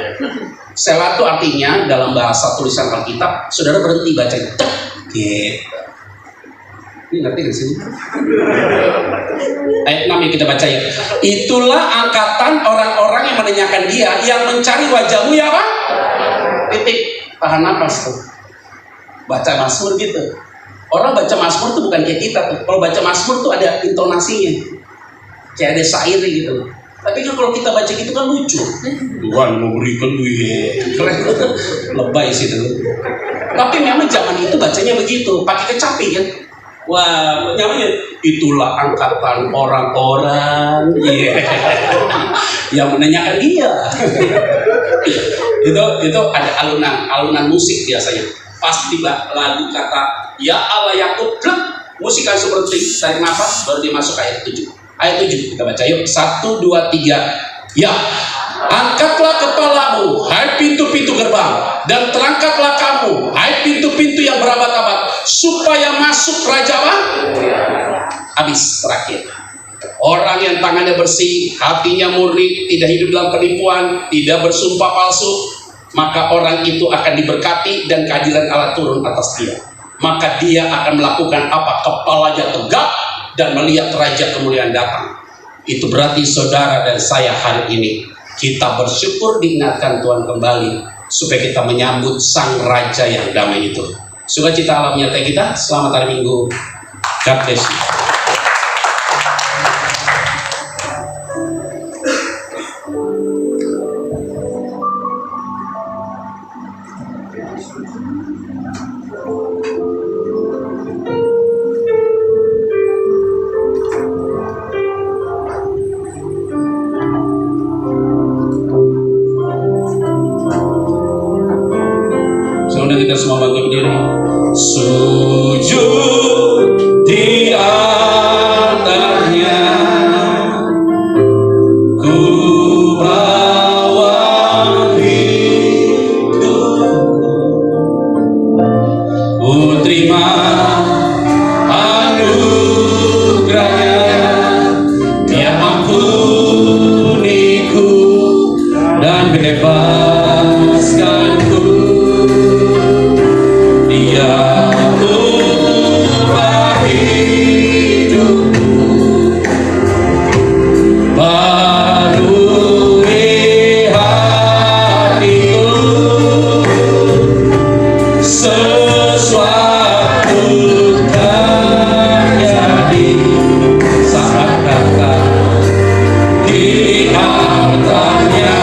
Sela itu artinya dalam bahasa tulisan Alkitab, saudara berhenti baca itu, gitu. Ini ngerti nggak sih? Ayat 6 yang kita baca ya. Itulah angkatan orang-orang yang menanyakan dia, yang mencari wajahmu ya Pak. Titik, tahan nafas tuh. Baca Mazmur gitu. Orang baca Mazmur tuh bukan kayak kita tuh. Kalau baca Mazmur tuh ada intonasinya, kayak ada syair gitu. Tapi kan kalau kita baca gitu kan lucu. Tuhan memberikan duit, lebay sih itu. Tapi memang zaman itu bacanya begitu, pakai kecapi kan. Wah, namanya itulah angkatan orang-orang yang menanyakan dia. itu ada alunan musik biasanya. Pasti lagu kata ya Allah Yakub, musikan seperti tarik nafas baru dia masuk ayat 7. Ayat 7 kita baca yuk. 1, 2, 3 ya. Angkatlah kepalamu, hai pintu-pintu gerbang, dan terangkatlah kamu, hai pintu-pintu yang berabad-abad, supaya masuk Raja Allah. Habis terakhir. Orang yang tangannya bersih, hatinya murni, tidak hidup dalam penipuan, tidak bersumpah palsu, maka orang itu akan diberkati dan keadilan Allah turun atas dia. Maka dia akan melakukan apa? Kepalanya tegak dan melihat Raja kemuliaan datang. Itu berarti saudara dan saya hari ini kita bersyukur diingatkan Tuhan kembali supaya kita menyambut Sang Raja yang damai itu. Sukacita alam nyata kita. Selamat hari Minggu. God bless you. Kita semua bangkit berdiri. Sujud di altarnya, ku bawa hidupku, ku terima anugerahnya yang mengampuniku dan bebaskanku. Dia ubah hidupku, barui hatiku, sesuatu terjadi saat datang di altarnya.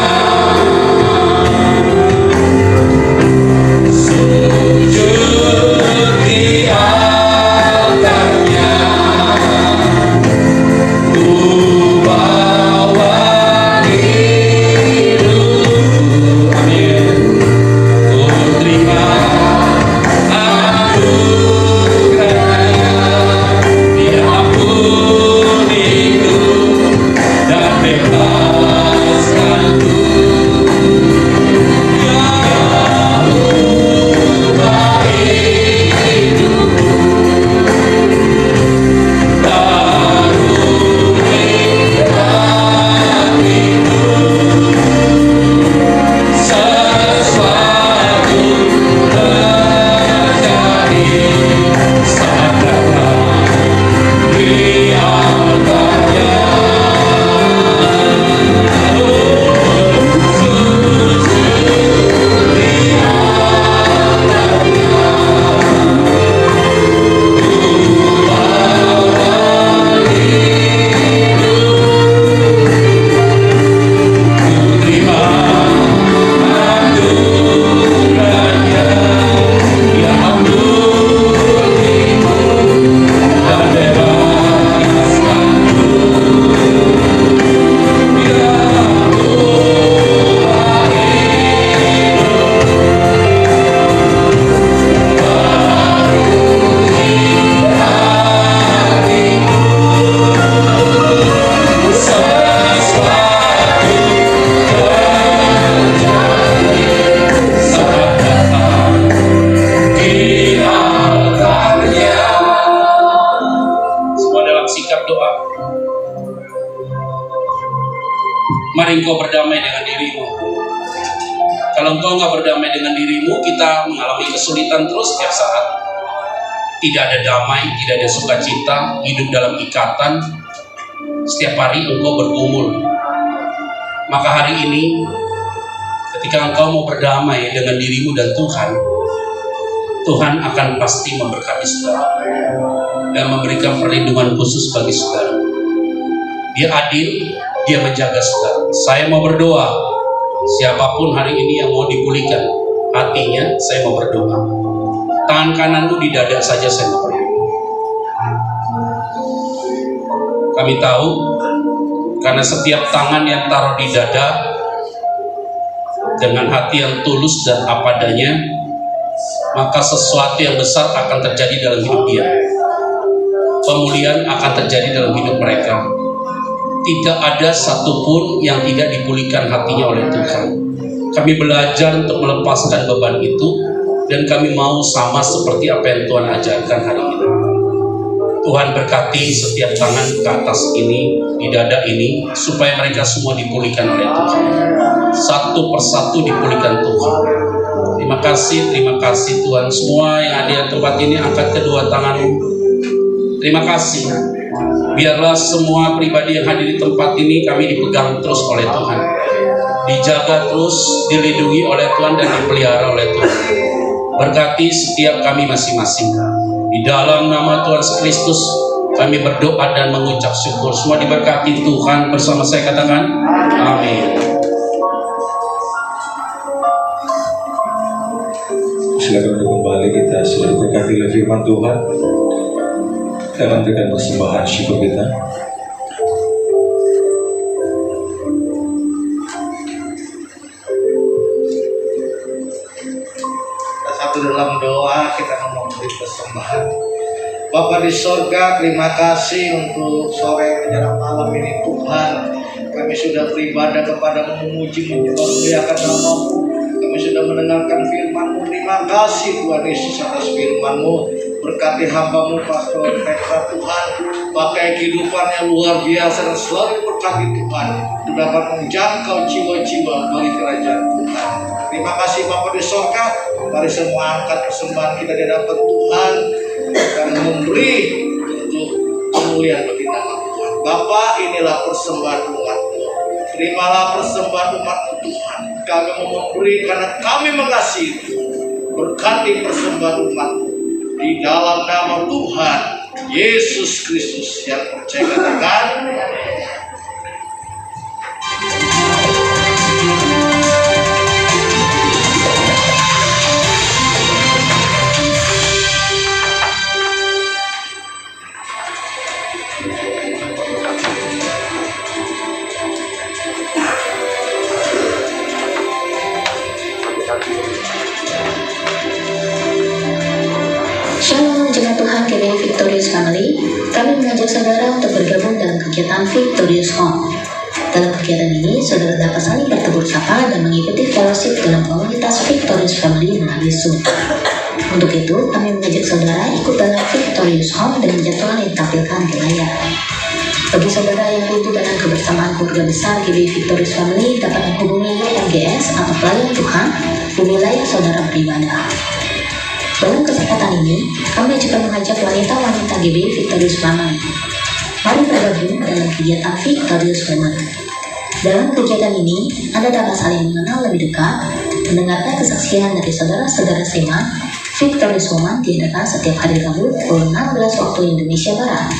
Mari engkau berdamai dengan dirimu. Kalau engkau nggak berdamai dengan dirimu, kita mengalami kesulitan terus setiap saat. Tidak ada damai, tidak ada sukacita, hidup dalam ikatan. Setiap hari engkau bergumul. Maka hari ini, ketika engkau mau berdamai dengan dirimu dan Tuhan, Tuhan akan pasti memberkati saudara dan memberikan perlindungan khusus bagi saudara. Dia adil, dia menjaga saudara. Saya mau berdoa, siapapun hari ini yang mau dipulihkan hatinya, saya mau berdoa. Tangan kananmu di dada saja saya mau berdoa. Kami tahu, karena setiap tangan yang taruh di dada dengan hati yang tulus dan apa adanya, maka sesuatu yang besar akan terjadi dalam hidup dia. Pemulihan akan terjadi dalam hidup mereka. Tidak ada satupun yang tidak dipulihkan hatinya oleh Tuhan. Kami belajar untuk melepaskan beban itu, dan kami mau sama seperti apa yang Tuhan ajarkan hari ini. Tuhan berkati setiap tangan ke atas ini, di dada ini, supaya mereka semua dipulihkan oleh Tuhan. Satu persatu dipulihkan Tuhan. Terima kasih Tuhan. Semua yang ada di tempat ini, angkat kedua tanganmu. Terima kasih. Biarlah semua pribadi yang hadir di tempat ini, kami dipegang terus oleh Tuhan. Dijaga terus, dilindungi oleh Tuhan dan dipelihara oleh Tuhan. Berkati setiap kami masing-masing. Di dalam nama Tuhan Yesus Kristus, kami berdoa dan mengucap syukur. Semua diberkati Tuhan bersama saya katakan, amin. Silakan untuk kembali, kita sudah diberkati oleh firman Tuhan. Kita akan berikan persembahan syukur kita. Dalam doa kita memberi persembahan. Bapa di sorga, terima kasih untuk sore menjelang malam ini Tuhan. Kami sudah beribadah kepadamu, memuji menyembah muliakan nama-Mu. Kami sudah mendengarkan firman-Mu. Terima kasih Tuhan Yesus atas firman-Mu. Berkati hamba-Mu Pastor Petra Tuhan, pakai kehidupannya luar biasa dan selalu berkati Tuhan, untuk dapat menjangkau jiwa-jiwa bagi kerajaan Tuhan. Terima kasih Bapa di sorga. Mari semua angkat persembahan kita di hadapan Tuhan dan memberi untuk kemuliaan bagi nama Tuhan. Bapa, inilah persembahan umat-Mu. Terimalah persembahan umat-Mu Tuhan. Kami mau memberi karena kami mengasihi. Berkati persembahan umat-Mu di dalam nama Tuhan Yesus Kristus yang percaya katakan. Shalom jemaat Tuhan GBI Victorious Family. Kami mengajak saudara untuk bergabung dalam kegiatan Victorious Home. Dalam kegiatan ini, saudara dapat saling bertegur sapa dan mengikuti fellowship dalam komunitas Victorious Family melalui Zoom. Untuk itu, kami mengajak saudara ikut dalam Victorious Home dengan jadwal yang ditampilkan di layar. Bagi saudara yang rindu dengan kebersamaan keluarga besar GBI Victorious Family, dapat menghubungi YMGS atau pelayan Tuhan di wilayah saudara beribadah. Dalam kesempatan ini, kami juga mengajak wanita-wanita GBI Victorious Family. Mari bergabung dalam kegiatan Victorious Woman. Dalam kegiatan ini, Anda dapat saling mengenal lebih dekat, mendengarkan kesaksian dari saudara-saudara Sema. Victorious Woman diadakan setiap hari Rabu pukul 16 waktu Indonesia Barat.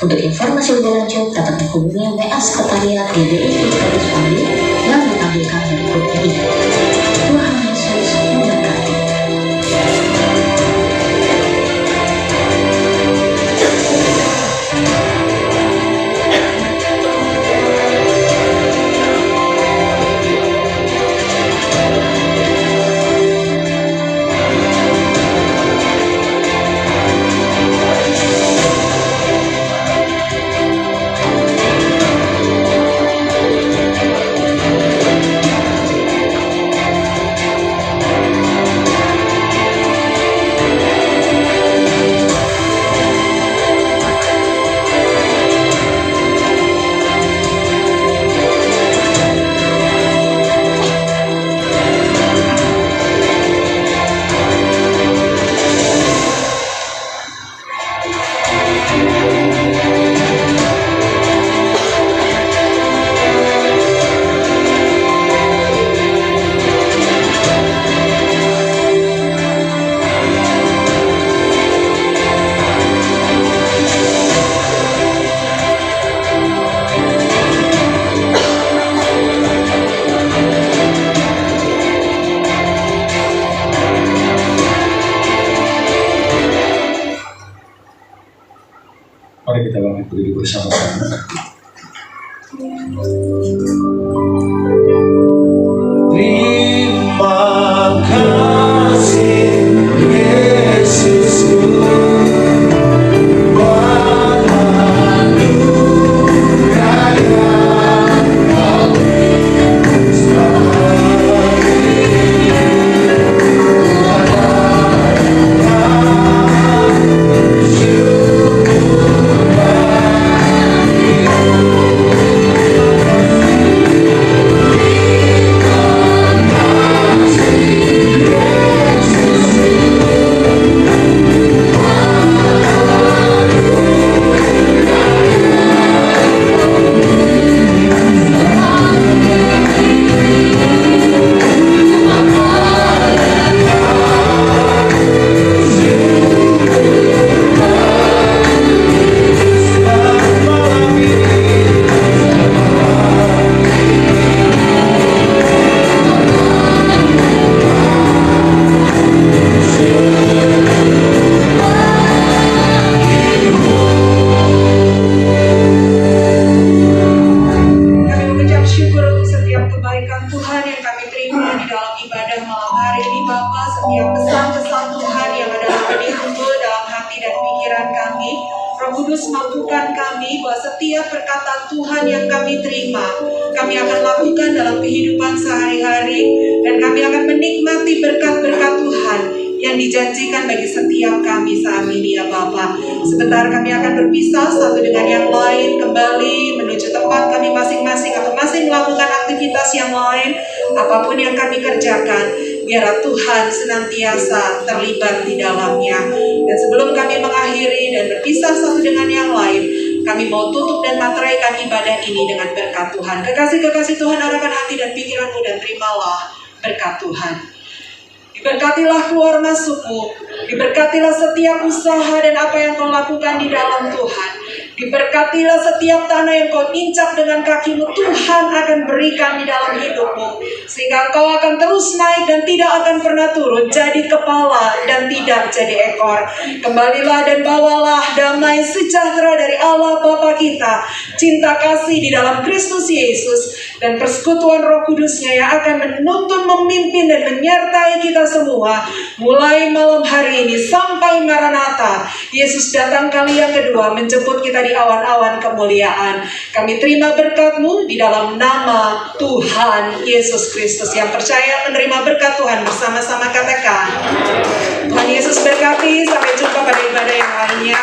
Untuk informasi lebih lanjut, dapat menghubungi WA Sekretariat GBI Victorious Family yang ditampilkan berikut ini. Tuhan Yesus memberkati. Mari kita bangkit berdiri bersama-sama. Terima kasih Yesusku, buat anugerah yang Kau berikan selama ini. Kami mengucap syukur untuk setiap kebaikan Tuhan yang kami terima di dalam ibadah malam hari ini Bapa. Setiap pesan-pesan Tuhan yang adalah benih tumbuh dalam hati dan pikiran kami. Roh Kudus mampukan kami bahwa setiap perkataan Tuhan yang kami terima, kami akan lakukan dalam kehidupan sehari-hari, dan kami akan menikmati berkat-berkat Tuhan yang dijanjikan bagi setiap kami saat ini ya Bapa. Sebentar kami akan berpisah satu dengan yang lain, kembali menuju tempat kami masing-masing atau masing melakukan aktivitas yang lain. Apapun yang kami kerjakan, biarlah Tuhan senantiasa terlibat di dalamnya. Dan sebelum kami mengakhiri dan berpisah satu dengan yang lain, kami mau tutup dan materaikan ibadah ini dengan berkat Tuhan. Kekasih-kekasih Tuhan, arahkan hati dan pikiranmu dan terimalah berkat Tuhan. Diberkatilah keluar masukmu, diberkatilah setiap usaha dan apa yang kau lakukan di dalam Tuhan. Diberkatilah setiap tanah yang kau injak dengan kakimu, Tuhan akan berikan di dalam hidupmu. Sehingga kau akan terus naik dan tidak akan pernah turun, jadi kepala dan tidak jadi ekor. Kembalilah dan bawalah damai sejahtera dari Allah Bapa kita, cinta kasih di dalam Kristus Yesus, dan persekutuan Roh Kudusnya yang akan menuntun, memimpin, dan menyertai kita semua mulai malam hari ini sampai Maranatha. Yesus datang kali yang kedua menjemput kita di awan-awan kemuliaan. Kami terima berkat-Mu di dalam nama Tuhan Yesus Kristus. Yang percaya menerima berkat Tuhan bersama-sama katakan, Tuhan Yesus berkati. Sampai jumpa pada ibadah yang lainnya.